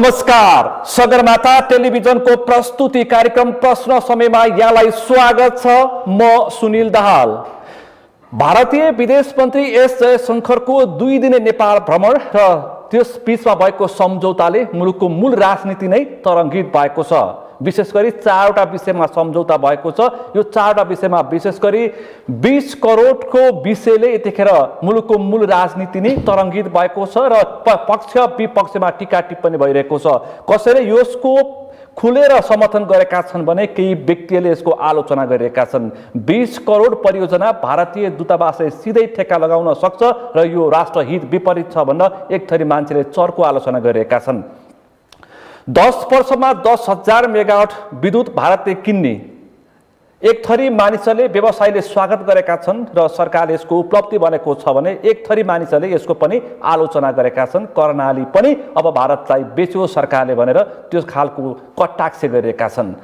नमस्कार, सगरमाथा टेलिभिजनको प्रस्तुति कार्यक्रम प्रश्न समयमा यहाँलाई स्वागत छ। म सुनिल दाहाल। भारतीय विदेश मन्त्री एस जयशंकरको 2 दिने नेपाल भ्रमण र त्यस बीचमा भएको सम्झौताले मुलुकको मूल राजनीति नै तरङ्गित भएको छ। विशेष गरी 4वटा विषयमा सम्झौता भएको छ। यो 4वटा विषयमा विशेष गरी 20 करोडको विषयले यतिखेर मुलुकको मूल राजनीति नै तरङ्गित भएको छ र पक्ष विपक्षमा टीका टिप्पणी भइरहेको छ। कसैले यसको खुलेर समर्थन गरेका छन् भने केही व्यक्तिले यसको आलोचना गरिरहेका छन्। 20 करोड परियोजना भारतीय दूतावासले सिधै ठेक्का लगाउन सक्छ र यो राष्ट्रहित विपरीत छ भनेर एक थरी मान्छेले चर्को आलोचना गरिरहेका छन्। 10 वर्षमा 10,000 मेगावाट विद्युत भारतले किन्ने एक थरी मानिसहरूले व्यवसायले स्वागत गरेका छन् र सरकारले यसको उपलब्धि बनेको छ भने एक थरी मानिसहरूले यसको पनि आलोचना गरेका छन्। कर्णाली पनि अब भारतलाई बेच्यो सरकारले भनेर त्यो खालको कटाक्ष गरिरहेका छन्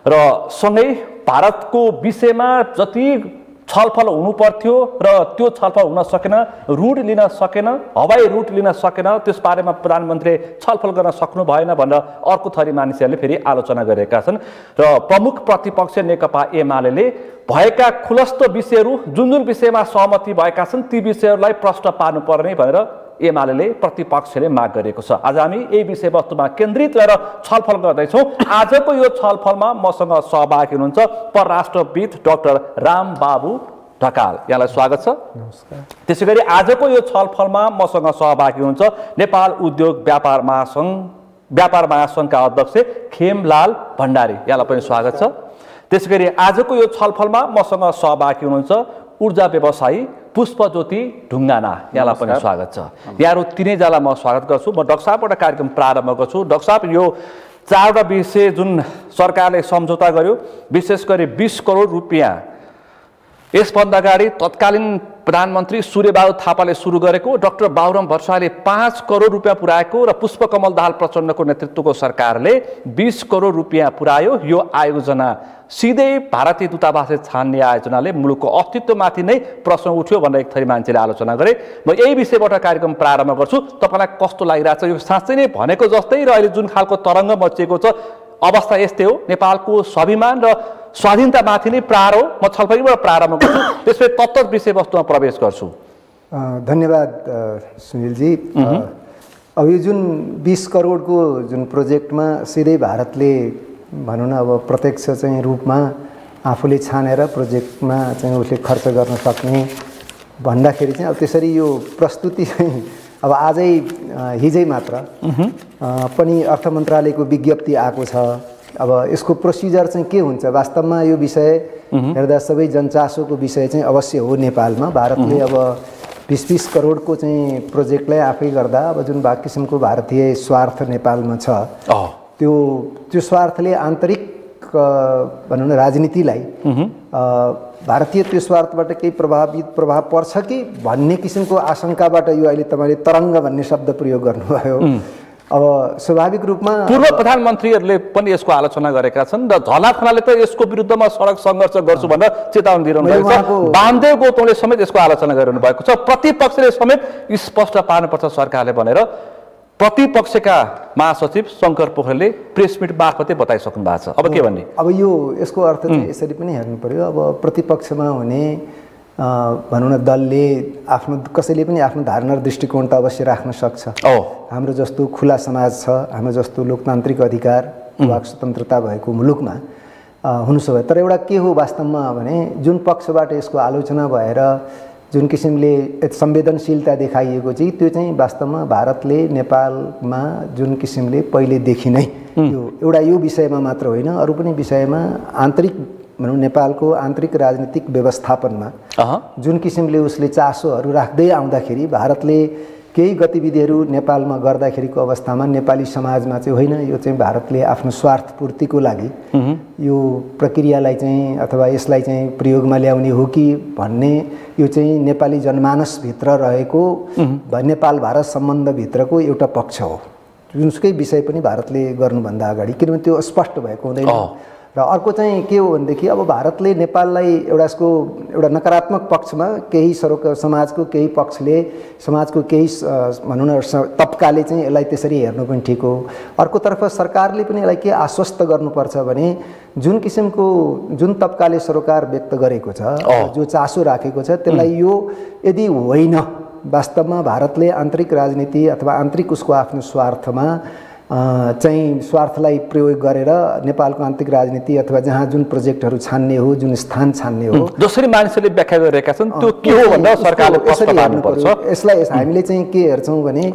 र सँगै भारतको विषयमा जति छलफल हुनु पर्थ्यो र त्यो छलफल हुन सकेन, रुट लिन सकेन, हवाई रुट लिन सकेन, त्यस बारेमा प्रधानमन्त्रीले छलफल गर्न सक्नु भएन भनेर अर्को थरी मानिसहरूले फेरि आलोचना गरेका छन् र प्रमुख प्रतिपक्ष नेकपा एमाले भएका खुलस्त विषयहरू जुन विषयमा सहमति भएका छन् ती विषयहरूलाई प्रश्न पार्नुपर्ने भनेर एमाले प्रतिपक्षले माग गरेको छ। आज हामी यही विषयवस्तुमा केन्द्रित रहेर छलफल गर्दैछौँ। आजको यो छलफलमा मसँग सहभागी हुनुहुन्छ परराष्ट्रविद डाक्टर रामबाबु ढकाल। यहाँलाई स्वागत छ। नमस्कार। त्यसैगरी आजको यो छलफलमा मसँग सहभागी हुनुहुन्छ नेपाल उद्योग व्यापार महासङ्घका अध्यक्ष खेमलाल भण्डारी। यहाँलाई पनि स्वागत छ। त्यसैगरी आजको यो छलफलमा मसँग सहभागी हुनुहुन्छ ऊर्जा व्यवसायी पुष्पज्योति ढुङ्गाना। यहाँलाई पनि स्वागत छ। यहाँहरू तीनैजनालाई म स्वागत गर्छु। म डाक्टर साहबबाट कार्यक्रम प्रारम्भ गर्छु। डाक्टर साहब, यो 4वटा विषय जुन सरकारले सम्झौता गर्यो, विशेष गरी 20 करोड रुपियाँ यसभन्दा अगाडि तत्कालीन प्रधानमन्त्री सूर्यबहादुर थापाले सुरु गरेको, डाक्टर बाबुराम भट्टराईले 5 करोड रुपियाँ पुर्याएको र पुष्पकमल दाहाल प्रचण्डको नेतृत्वको सरकारले 20 करोड रुपियाँ पुर्यायो। यो आयोजना सिधै भारतीय दूतावासले छान्ने आयोजनाले मुलुकको अस्तित्वमाथि नै प्रश्न उठ्यो भनेर एक थरी मान्छेले आलोचना गरे। म यही विषयबाट कार्यक्रम प्रारम्भ गर्छु। तपाईँलाई कस्तो लागिरहेछ? यो साँच्चै नै भनेको जस्तै र अहिले जुन खालको तरङ्ग मचिएको छ अवस्था यस्तै हो? नेपालको स्वाभिमान र स्वाधीनतामाथि नै प्रहार हो? म छलफलबाट प्रारम्भ गर्छु, त्यसपछि तत्त्व विषयवस्तुमा प्रवेश गर्छु। धन्यवाद सुनिलजी। अब यो जुन 20 करोडको जुन प्रोजेक्टमा सिधै भारतले भनौँ न अब प्रत्यक्ष चाहिँ रूपमा आफूले छानेर प्रोजेक्टमा चाहिँ उसले खर्च गर्न सक्ने भन्दाखेरि चाहिँ अब त्यसरी यो प्रस्तुति चाहिँ अब आजै हिजै मात्र पनि अर्थ मन्त्रालयको विज्ञप्ति आएको छ। अब यसको प्रोसिजर चाहिँ के हुन्छ? वास्तवमा यो विषय हेर्दा सबै जनचासोको विषय चाहिँ अवश्य हो। नेपालमा भारतले अब 20 करोडको चाहिँ प्रोजेक्टलाई आफै गर्दा अब जुन किसिमको भारतीय स्वार्थ नेपालमा छ त्यो स्वार्थले आन्तरिक भनौँ न राजनीतिलाई भारतीय त्यो स्वार्थबाट केही प्रभाव पर्छ कि भन्ने किसिमको आशंकाबाट यो अहिले तपाईँले तरङ्ग भन्ने शब्द प्रयोग गर्नुभयो। अब स्वाभाविक रूपमा पूर्व प्रधानमन्त्रीहरूले पनि यसको आलोचना गरेका छन् र झलाखनाले त यसको विरुद्धमा सडक सङ्घर्ष गर्छु भनेर चेतावनी दिइरहनु भएको छ। बामदेव गौतमले समेत यसको आलोचना गरिरहनु भएको छ। प्रतिपक्षले समेत स्पष्ट पार्नुपर्छ सरकारले भनेर प्रतिपक्षका महासचिव शङ्कर पोखरेलले प्रेस मिट मार्फतै बताइसक्नु भएको छ। अब के भन्ने? अब यसको अर्थ चाहिँ यसरी पनि हेर्नु पर्यो। अब प्रतिपक्षमा हुने भनौँ न दलले कसैले पनि आफ्नो धारणा र दृष्टिकोण त अवश्य राख्न सक्छ। हाम्रो जस्तो खुला समाज छ, हाम्रो जस्तो लोकतान्त्रिक अधिकार वाक स्वतन्त्रता भएको मुलुकमा हुनुसक्यो। तर एउटा के हो वास्तवमा भने जुन पक्षबाट यसको आलोचना भएर जुन किसिमले संवेदनशीलता देखाइएको चाहिँ त्यो चाहिँ वास्तवमा भारतले नेपालमा जुन किसिमले पहिलेदेखि नै यो विषयमा मात्र होइन अरू पनि विषयमा आन्तरिक भनौँ नेपालको आन्तरिक राजनीतिक व्यवस्थापनमा जुन किसिमले उसले चासोहरू राख्दै आउँदाखेरि भारतले केही गतिविधिहरू नेपालमा गर्दाखेरिको अवस्थामा नेपाली समाजमा चाहिँ होइन यो चाहिँ भारतले आफ्नो स्वार्थ पूर्तिको लागि यो प्रक्रियालाई चाहिँ अथवा यसलाई चाहिँ प्रयोगमा ल्याउने हो कि भन्ने यो चाहिँ नेपाली जनमानसभित्र रहेको नेपाल भारत सम्बन्धभित्रको एउटा पक्ष हो। जुनसुकै विषय पनि भारतले गर्नुभन्दा अगाडि, किनभने त्यो स्पष्ट भएको हुँदैन र अर्को चाहिँ के हो भनेदेखि अब भारतले नेपाललाई एउटा नकारात्मक पक्षमा केही समाजको केही पक्षले समाजको केही भनौँ न तबकाले चाहिँ यसलाई त्यसरी हेर्नु पनि ठिक हो। अर्कोतर्फ सरकारले पनि यसलाई के आश्वस्त गर्नुपर्छ भने जुन तबकाले सरोकार व्यक्त गरेको छ, जो चासो राखेको छ, त्यसलाई यो यदि होइन वास्तवमा भारतले आन्तरिक राजनीति अथवा आन्तरिक उसको आफ्नो स्वार्थमा चाहिँ स्वार्थलाई प्रयोग गरेर नेपालको आन्तरिक राजनीति अथवा जहाँ जुन प्रोजेक्टहरू छान्ने हो, जुन स्थान छान्ने हो, जसरी मानिसहरूले व्याख्या गरिरहेका छन् त्यो के हो भनेर सरकारले प्रश्न पार्नुपर्छ। यसलाई हामीले चाहिँ के हेर्छौँ भने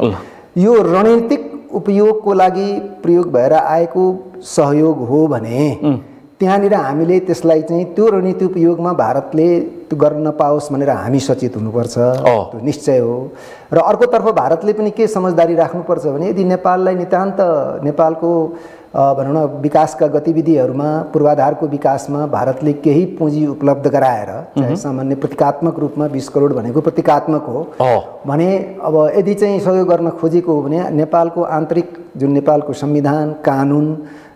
यो रणनीतिक उपयोगको लागि प्रयोग भएर आएको सहयोग हो भने त्यहाँनिर हामीले त्यसलाई चाहिँ त्यो रणनीति उपयोगमा भारतले त्यो गर्न नपाओस् भनेर हामी सचेत हुनुपर्छ, त्यो निश्चय हो। र अर्कोतर्फ भारतले पनि के समझदारी राख्नुपर्छ भने यदि नेपाललाई नितान्त नेपालको भनौँ न विकासका गतिविधिहरूमा पूर्वाधारको विकासमा भारतले केही पुँजी उपलब्ध गराएर, चाहे सामान्य प्रतीकात्मक रूपमा 20 करोड भनेको प्रतीकात्मक हो भने, अब यदि चाहिँ सहयोग गर्न खोजेको हो भने नेपालको आन्तरिक जुन नेपालको संविधान, कानुन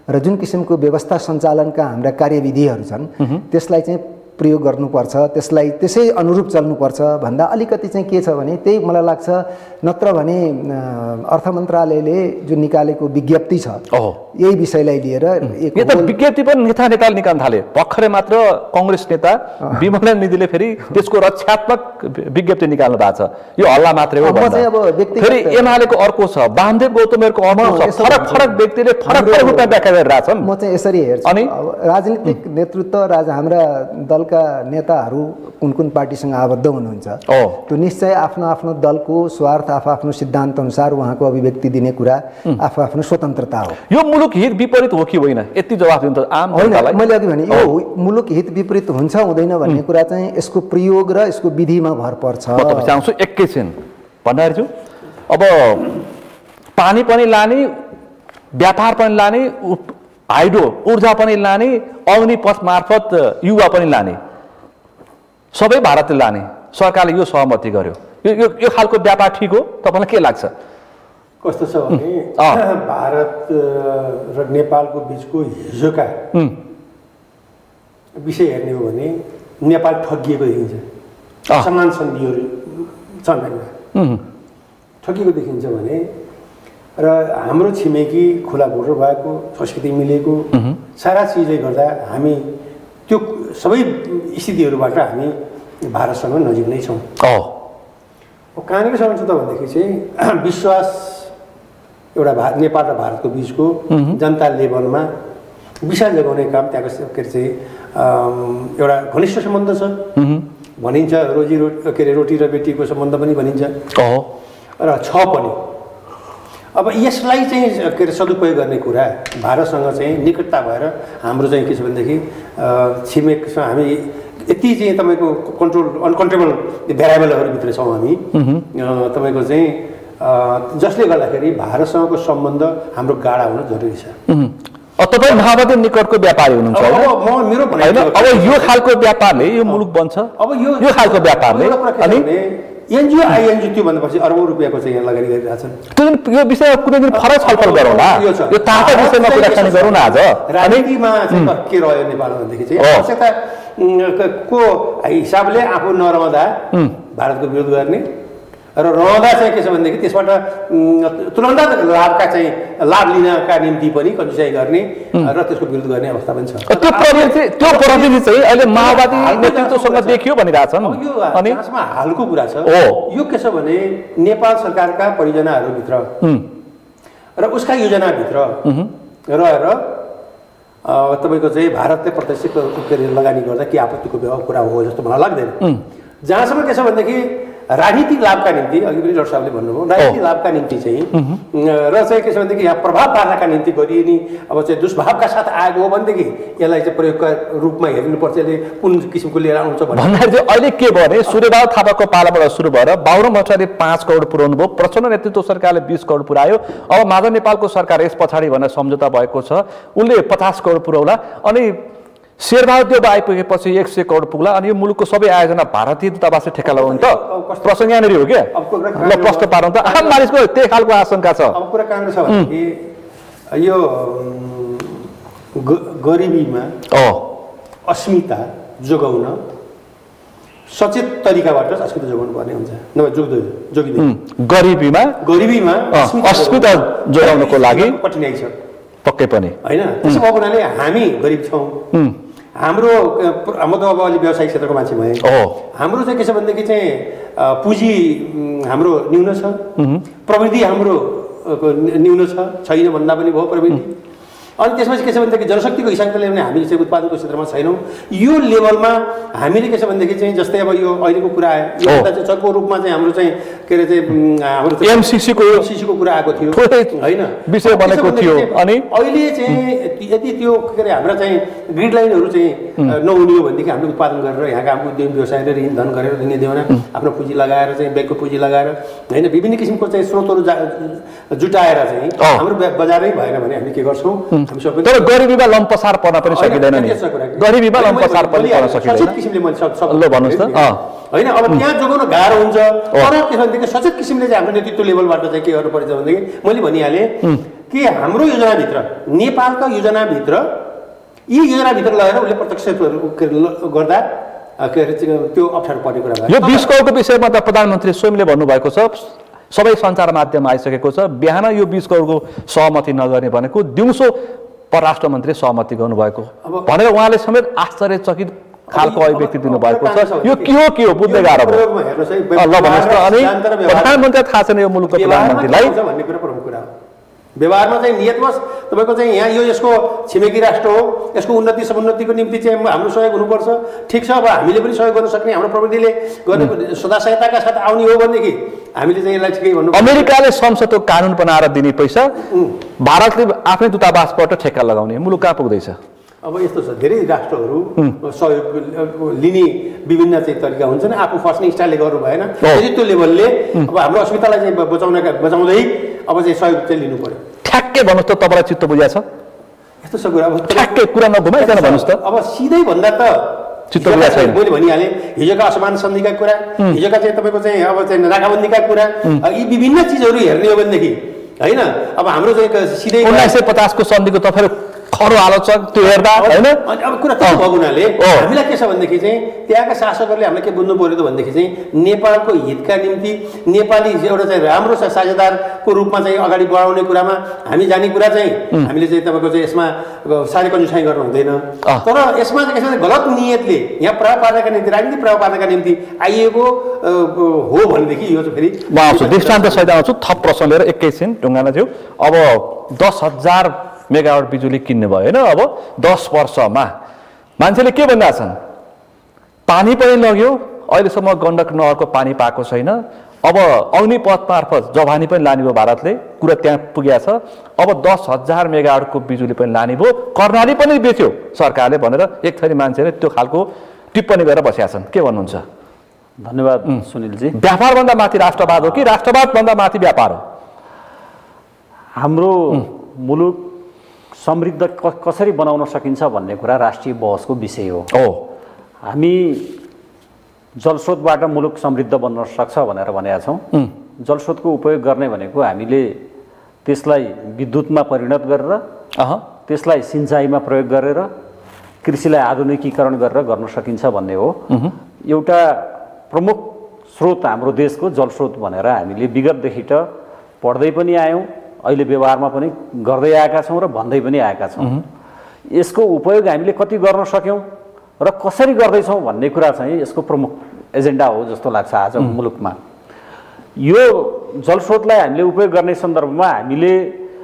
र जुन किसिमको व्यवस्था सञ्चालनका हाम्रा कार्यविधिहरू छन् त्यसलाई चाहिँ प्रयोग गर्नुपर्छ, त्यसलाई त्यसै अनुरूप चल्नुपर्छ भन्दा अलिकति चाहिँ के छ भने त्यही मलाई लाग्छ। नत्र भने अर्थ मन्त्रालयले जुन निकालेको विज्ञप्ति छ यही विषयलाई लिएर विज्ञप्ति पनि नेताले निकाल्न थाले। भर्खरै मात्र कांग्रेस नेता विमला निधिले फेरि त्यसको रक्षात्मक विज्ञप्ति निकाल्नु भएको छ। यो हल्ला मात्रै हो भन्दा फेरि एमालेको अर्को छ, वामदेव गौतमहरूको अर्को छ। फरक व्यक्तिले फरक रूपमा व्याख्या गरिरहेछन्। म चाहिँ यसरी हेर्छु, अनि राजनीतिक नेतृत्व हाम्रा दलका नेताहरू कुन पार्टीसँग आबद्ध हुनुहुन्छ त्यो निश्चय आफ्नो दलको स्वार्थ, आफ्नो सिद्धान्त अनुसार उहाँको अभिव्यक्ति दिने कुरा आफ्नो स्वतन्त्रता हो। यो मुलुक हित विपरीत हो कि होइन, यति जवाफ दिनु त आम जनतालाई। मैले अघि भने यो मुलुक हित विपरीत हुन्छ हुँदैन भन्ने कुरा चाहिँ यसको प्रयोग र यसको विधिमा भर पर्छ। म तपाईँ चाहन्छु एकैछिन भन्दाखेरि छु, अब पानी पनि लाने, व्यापार पनि लाने, हाइड्रो ऊर्जा पनि लाने, अग्निपथ मार्फत युवा पनि लाने, सबै भारतले लाने, सरकारले यो सहमति गर्यो। यो खालको व्यापार ठिक हो तपाईँलाई के लाग्छ? कस्तो छ भने भारत र नेपालको बिचको हिजोका विषय हेर्ने हो भने नेपाल ठगिएको देखिन्छ। समान सन्धिहरू छन् होइन, ठगिएको देखिन्छ भने, र हाम्रो छिमेकी खुला बोर्डर भएको, संस्कृति मिलेको, सारा चिजले गर्दा हामी त्यो सबै स्थितिहरूबाट हामी भारतसँग नजिक नै छौँ। कहाँनिर समस्या छ त भनेदेखि चाहिँ विश्वास एउटा नेपाल र भारतको बिचको जनता लेभलमा विश्वास जगाउने काम त्यहाँको के अरे चाहिँ एउटा घनिष्ठ सम्बन्ध छ भनिन्छ। रोटी र बेटीको सम्बन्ध पनि भनिन्छ र छ पनि। अब यसलाई चाहिँ के अरे सदुपयोग गर्ने कुरा भारतसँग चाहिँ निकटता भएर हाम्रो चाहिँ के छ भनेदेखि छिमेकसँग हामी यति चाहिँ तपाईँको अनकन्ट्रोलेबल भेरिएबलहरूभित्र छौँ हामी, तपाईँको चाहिँ जसले गर्दाखेरि भारतसँगको सम्बन्ध हाम्रो गाढा हुन जरुरी छ। तपाईँ माओवादी निकटको व्यापारी हुनुहुन्छ होइन? अब यो खालको व्यापारले यो मुलुक बन्छ, अब यो खालको व्यापारले अनि एनजिओ आइएनजिओ त्यो भन्नुपर्छ अरबौँ रुपियाँको चाहिँ यहाँ लगानी गरिरहेछन्। यो विषयमा कुनै दिन फरक छलफल गरौँला, यो ताजा विषयमा कुराकानी गरौँ न आज। राजनीतिमा चाहिँ के रह्यो नेपाल भनेदेखि चाहिँ आवश्यकता को हिसाबले आफू नरहँदा भारतको विरोध गर्ने र रहँदा चाहिँ के छ भनेदेखि त्यसबाट तुरन्त लाभका चाहिँ लाभ लिनका निम्ति पनि कन्जुसाइ गर्ने र त्यसको विरोध गर्ने अवस्था पनि छ। त्यो प्रवृत्ति चाहिँ अहिले माओवादी नेतृत्वसँग देखियो भनिरहेछन्। अनि यसमा हालको कुरा छ, यो के छ भने नेपाल सरकारका परियोजनाहरूभित्र र उसका योजनाभित्र रहेर तपाईँको चाहिँ भारतले प्रत्यक्ष लगानी गर्दा के आपत्तिको कुरा हो जस्तो मलाई लाग्दैन। जहाँसम्म के छ भनेदेखि राजनीतिक लाभका निम्ति, अघि पनि लड साहबले भन्नुभयो, राजनीतिक लाभका निम्ति चाहिँ र चाहिँ के छ भनेदेखि यहाँ प्रभाव पार्नका निम्ति गरिने अब चाहिँ दुष्भावका साथ आएको हो भनेदेखि यसलाई चाहिँ प्रयोगका रूपमा हेर्नुपर्छ। यसले कुन किसिमको लिएर आउँछ भन्दाखेरि चाहिँ अहिले के भयो भने सूर्यबहादुर थापाको पालाबाट सुरु भएर बाबुराम भट्टराईले 5 करोड पुर्याउनु भयो, प्रचण्ड नेतृत्व सरकारले 20 करोड पुर्यायो, अब माधव नेपालको सरकार यस पछाडि भनेर सम्झौता भएको छ, उसले 50 करोड पुर्याउला, अनि शेरबहादुर देउवा आइपुगेपछि 100 करोड पुग्ला, अनि यो मुलुकको सबै आयोजना भारतीय दूतावासले ठेक्का लगाउनु त प्रसङ्ग यहाँनिर हो क्या? ल प्रश्न पारौँ त, आम मानिसको त्यही खालको आशंका छ। अब कुरा कहाँनिर छ भने यो गरिबीमा अस्मिता जोगाउन सचेत तरिकाबाट अस्मिता जोगाउनु पर्ने हुन्छ, नभए जोगिँदैन। गरिबीमा अस्मिता जोगाउनको लागि कठिनाइ छ पक्कै पनि होइन। त्यसो भएको हुनाले हामी गरिब छौँ। हाम्रो म त अब अलि व्यवसायिक क्षेत्रको मान्छे भएँ। हाम्रो चाहिँ के छ भनेदेखि चाहिँ पुँजी हाम्रो न्यून छ, प्रविधि हाम्रो न्यून छैन भन्दा पनि भयो प्रविधि। अनि त्यसपछि के छ भनेदेखि जनशक्तिको हिसाबले भने हामीले चाहिँ उत्पादनको क्षेत्रमा छैनौँ। यो लेभलमा हामीले के छ भनेदेखि चाहिँ जस्तै अब यो अहिलेको कुरा आयो, योभन्दा चाहिँ चर्को रूपमा चाहिँ हाम्रो चाहिँ के अरे चाहिँ हाम्रो एमसिसीको कुरा आएको थियो होइन, विषय बनेको थियो। अनि अहिले चाहिँ यदि त्यो के अरे हाम्रा चाहिँ ग्रिड लाइनहरू चाहिँ नहुने हो भनेदेखि हामीले उत्पादन गरेर यहाँका हाम्रो उद्यमी व्यवसायले ऋण धन गरेर ऋण देउन आफ्नो पुँजी लगाएर चाहिँ ब्याङ्कको पुँजी लगाएर होइन विभिन्न किसिमको चाहिँ स्रोतहरू जुटाएर चाहिँ हाम्रो बजारै भएन भने हामीले के गर्छौँ। तर गरिबीमा लम्पसार पर्न पनि सकिँदैन नि, गरिबीमा लम्पसार पनि पर्न सकिँदैन। ल भन्नुहोस् त। होइन अब त्यहाँ जोगाउन गाह्रो हुन्छ। तर के भनेदेखि सचेत किसिमले चाहिँ हाम्रो नेतृत्व लेभलबाट चाहिँ के गर्नु पर्छ भनेदेखि मैले भनिहालेँ कि हाम्रो योजनाभित्र नेपालका योजनाभित्र यी योजनाभित्र लगेर उसले प्रत्यक्ष गर्दा के अरे त्यो अप्ठ्यारो पर्ने कुरा भयो। यो 20 करोडको विषयमा त प्रधानमन्त्री स्वयंले भन्नुभएको छ, सबै सञ्चार माध्यममा आइसकेको छ। बिहान यो 20 करोडको सहमति नगर्ने भनेको दिउँसो परराष्ट्र मन्त्री सहमति गर्नुभएको भनेर उहाँले समेत आश्चर्यचकित खालको अभिव्यक्ति दिनुभएको छ। यो के हो बुझ्दै गाह्रो भयो। ल भन्नुहोस् त। अनि प्रधानमन्त्री थाहा छैन यो मुलुकको प्रधानमन्त्रीलाई भन्ने कुरा प्रमुख कुरा हो। व्यवहारमा चाहिँ नियतवश तपाईँको चाहिँ यहाँ यो यसको छिमेकी राष्ट्र हो, यसको उन्नति समुन्नतिको निम्ति चाहिँ हाम्रो सहयोग हुनुपर्छ। ठिक छ, अब हामीले पनि सहयोग गर्न सक्ने हाम्रो प्रविधिले गर्ने सदा सहायताका साथ आउने हो भनेदेखि हामीले चाहिँ यसलाई ठिकै भन्नु। अमेरिकाले संसदको कानुन बनाएर दिने पैसा भारतले आफ्नै दूतावासबाट ठेक्का लगाउने, मुलुक कहाँ पुग्दैछ? अब यस्तो छ, धेरै राष्ट्रहरू सहयोग लिने विभिन्न चाहिँ तरिका हुन्छन्। आफू फस्ने स्टाइलले गर्नु भएन, नेतृत्व लेभलले अब हाम्रो अस्मितालाई चाहिँ बचाउँदै अब चाहिँ सहयोग चाहिँ लिनु पर्यो। ठ्याक्कै भन्नुहोस् त, तपाईँलाई चित्त बुझाएको छ? यस्तो छ कुरा, अब ठ्याक्कै कुरा नघुमाइकन भन्नुहोस् त। अब सिधै भन्दा त चित्त बुझाएको छैन। मैले भनिहालेँ हिजोका असमान सन्धिका कुरा, हिजोका चाहिँ तपाईँको चाहिँ अब चाहिँ नाकाबन्दीका कुरा, यी विभिन्न चिजहरू हेर्ने हो भनेदेखि होइन अब हाम्रो चाहिँ सिधै 1950 को सन्धिको त फेरि खरो हालत छ त्यो हेर्दा होइन। अब कुरा त्यस्तो भएको हुनाले हामीलाई के छ भनेदेखि चाहिँ त्यहाँका शासकहरूले हामीलाई के बुझ्नु पर्यो त भनेदेखि चाहिँ नेपालको हितका निम्ति नेपाली एउटा चाहिँ राम्रो साझेदारको रूपमा चाहिँ अगाडि बढाउने कुरामा हामी जाने कुरा चाहिँ हामीले चाहिँ तपाईँको चाहिँ यसमा साह्रै कन्जुसाइ गर्नु हुँदैन। तर यसमा चाहिँ के छ गलत नियतले यहाँ प्रभाव पार्नका निम्ति राजनीतिक प्रभाव पार्नका निम्ति आइएको हो भनेदेखि यो चाहिँ फेरि म आउँछु दृष्टान्त सहित आउँछु। थप प्रश्न लिएर एकैछिन ढुङ्गाना थियो। अब 10,000 मेगावाट बिजुली किन्ने भयो होइन। अब 10 वर्षमा मान्छेले के भनिरहेका छन्, पानी पनि लग्यो, अहिलेसम्म गण्डक नहरको पानी पाएको छैन। अब अग्निपथ मार्फत जवानी पनि लाने भयो भारतले, कुरा त्यहाँ पुगेको छ। अब 10,000 मेगावाटको बिजुली पनि लाने भयो, कर्णाली पनि बेच्यो सरकारले भनेर एक थरी मान्छेले त्यो खालको टिप्पणी गरेर बसेका छन्। के भन्नुहुन्छ? धन्यवाद सुनिलजी। व्यापारभन्दा माथि राष्ट्रवाद हो कि राष्ट्रवादभन्दा माथि व्यापार हो? हाम्रो मुलुक समृद्ध कसरी बनाउन सकिन्छ भन्ने कुरा राष्ट्रिय बहसको विषय हो। हामी जलस्रोतबाट मुलुक समृद्ध बन्न सक्छ भनेर भनेका छौँ। जलस्रोतको उपयोग गर्ने भनेको हामीले त्यसलाई विद्युतमा परिणत गरेर त्यसलाई सिँचाइमा प्रयोग गरेर कृषिलाई आधुनिकीकरण गरेर गर्न सकिन्छ भन्ने हो। एउटा प्रमुख स्रोत हाम्रो देशको जलस्रोत भनेर हामीले विगतदेखि त पढ्दै पनि आयौँ, अहिले व्यवहारमा पनि गर्दै आएका छौँ र भन्दै पनि आएका छौँ। यसको उपयोग हामीले कति गर्न सक्यौँ र कसरी गर्दैछौँ भन्ने कुरा चाहिँ यसको प्रमुख एजेन्डा हो जस्तो लाग्छ आज मुलुकमा। यो जलस्रोतलाई हामीले उपयोग गर्ने सन्दर्भमा हामीले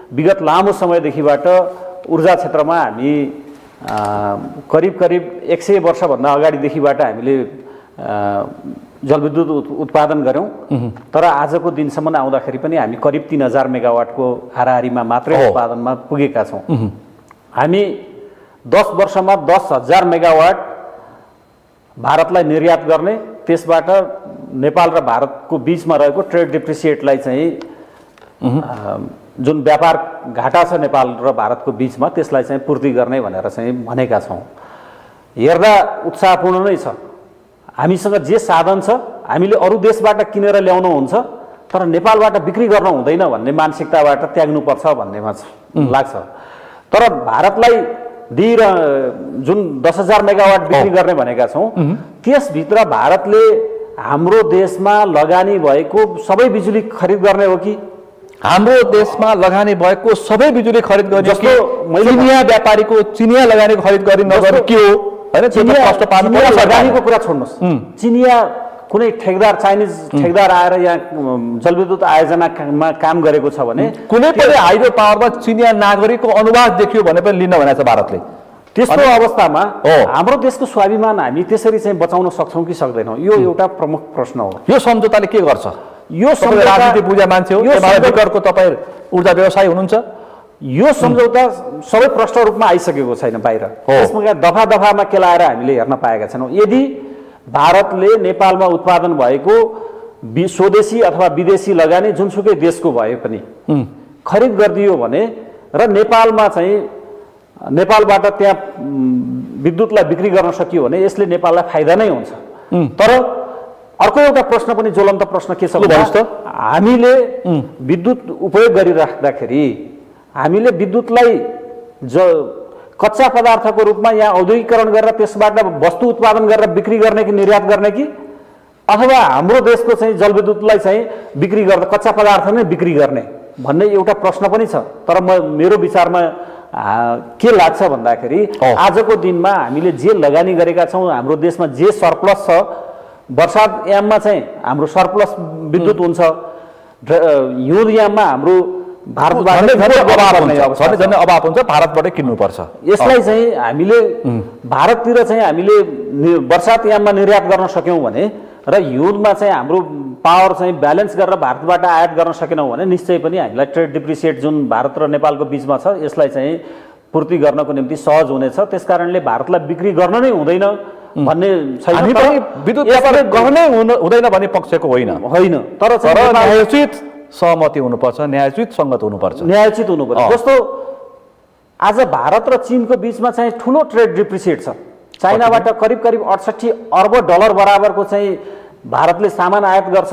विगत लामो समयदेखिबाट ऊर्जा क्षेत्रमा हामी करिब 100 वर्षभन्दा अगाडिदेखिबाट हामीले जलविद्युत उत्पादन गऱ्यौँ। तर आजको दिनसम्म आउँदाखेरि पनि हामी करिब 3000 मेगावाटको हाराहारीमा मात्रै उत्पादनमा पुगेका छौँ। हामी 10 वर्षमा 10,000 मेगावाट भारतलाई निर्यात गर्ने, त्यसबाट नेपाल र भारतको बिचमा रहेको ट्रेड डिप्रिसिएटलाई चाहिँ जुन व्यापार घाटा छ नेपाल र भारतको बिचमा त्यसलाई चाहिँ पूर्ति गर्ने भनेर चाहिँ भनेका छौँ। हेर्दा उत्साहपूर्ण नै छ। हामीसँग जे साधन छ हामीले अरू देशबाट किनेर ल्याउनु हुन्छ, तर नेपालबाट बिक्री गर्न हुँदैन भन्ने मानसिकताबाट त्याग्नुपर्छ भन्नेमा लाग्छ। तर भारतलाई जुन 10,000 मेगावाट बिक्री गर्ने भनेका छौँ, त्यसभित्र भारतले हाम्रो देशमा लगानी भएको सबै बिजुली खरिद गर्ने हो कि हाम्रो देशमा लगानी भएको सबै बिजुली खरिद गर्ने? जस्तो चिनिया व्यापारीको चिनिया लगानीको खरिद गरी नगर्नु के हो हैन? चिनिया लगानीको कुरा छोड्नुहोस्, चिनिया कुनै ठेकदार चाइनिज ठेकदार आएर यहाँ जलविद्युत आयोजनामा काम गरेको छ भने कुनै पनि हाइड्रो पावरमा चिनिया नागरिकको अनुवाद देखियो भने पनि लिन भनेको छ भारतले। त्यस्तो अवस्थामा हाम्रो देशको स्वाभिमान हामी त्यसरी चाहिँ बचाउन सक्छौँ कि सक्दैनौँ? यो एउटा प्रमुख प्रश्न हो। यो सम्झौताले के गर्छ? यो राजनीति बुझा मान्छे हो, विकरको तपाईँ ऊर्जा व्यवसायी हुनुहुन्छ। यो सम्झौता सबै प्रष्ट रूपमा आइसकेको छैन बाहिर, त्यसमा दफा दफामा केलाएर हामीले हेर्न पाएका छैनौँ। यदि भारतले नेपालमा उत्पादन भएको स्वदेशी अथवा विदेशी लगानी जुनसुकै देशको भए पनि खरिद गरिदियो भने र नेपालमा चाहिँ नेपालबाट त्यहाँ विद्युतलाई बिक्री गर्न सकियो भने यसले नेपाललाई फाइदा नै हुन्छ। तर अर्को एउटा प्रश्न पनि ज्वलन्त प्रश्न के छ भने हामीले विद्युत उपयोग गरिराख्दाखेरि हामीले विद्युतलाई कच्चा पदार्थको रूपमा यहाँ औद्योगिकरण गरेर त्यसबाट वस्तु उत्पादन गरेर बिक्री गर्ने कि निर्यात गर्ने कि अथवा हाम्रो देशको चाहिँ जलविद्युतलाई चाहिँ बिक्री गर्दा कच्चा पदार्थ नै बिक्री गर्ने भन्ने एउटा प्रश्न पनि छ। तर मेरो विचारमा के लाग्छ भन्दाखेरि आजको दिनमा हामीले जे लगानी गरेका छौँ, हाम्रो देशमा जे सरप्लस छ, वर्षात याममा चाहिँ हाम्रो सरप्लस विद्युत हुन्छ, हिउँद याममा हाम्रो भारतबाट अभाव हुन्छ, भारतबाटै किन्नुपर्छ। यसलाई चाहिँ हामीले भारततिर चाहिँ हामीले वर्षात याममा निर्यात गर्न सक्यौँ भने र हिउँदमा चाहिँ हाम्रो पावर चाहिँ ब्यालेन्स गरेर भारतबाट आयात गर्न सकेनौँ भने निश्चय पनि हामीलाई ट्रेड डिप्रिसिएट जुन भारत र नेपालको बिचमा छ यसलाई चाहिँ पूर्ति गर्नको निम्ति सहज हुनेछ। त्यसकारणले भारतलाई बिक्री गर्न नै हुँदैन भन्ने छैन। हामी पनि विद्युत व्यापार गर्नै हुँदैन भन्ने पक्षको होइन, तर न्यायोचित सहमति हुनुपर्छ, न्यायोचित सङ्गत हुनुपर्छ, न्यायोचित हुनुपर्छ। जस्तो आज भारत र चीनको बिचमा चाहिँ ठुलो ट्रेड डिप्रिसिएट छ। चाइनाबाट करिब करिब 68 अर्ब डलर बराबरको चाहिँ भारतले सामान आयात गर्छ,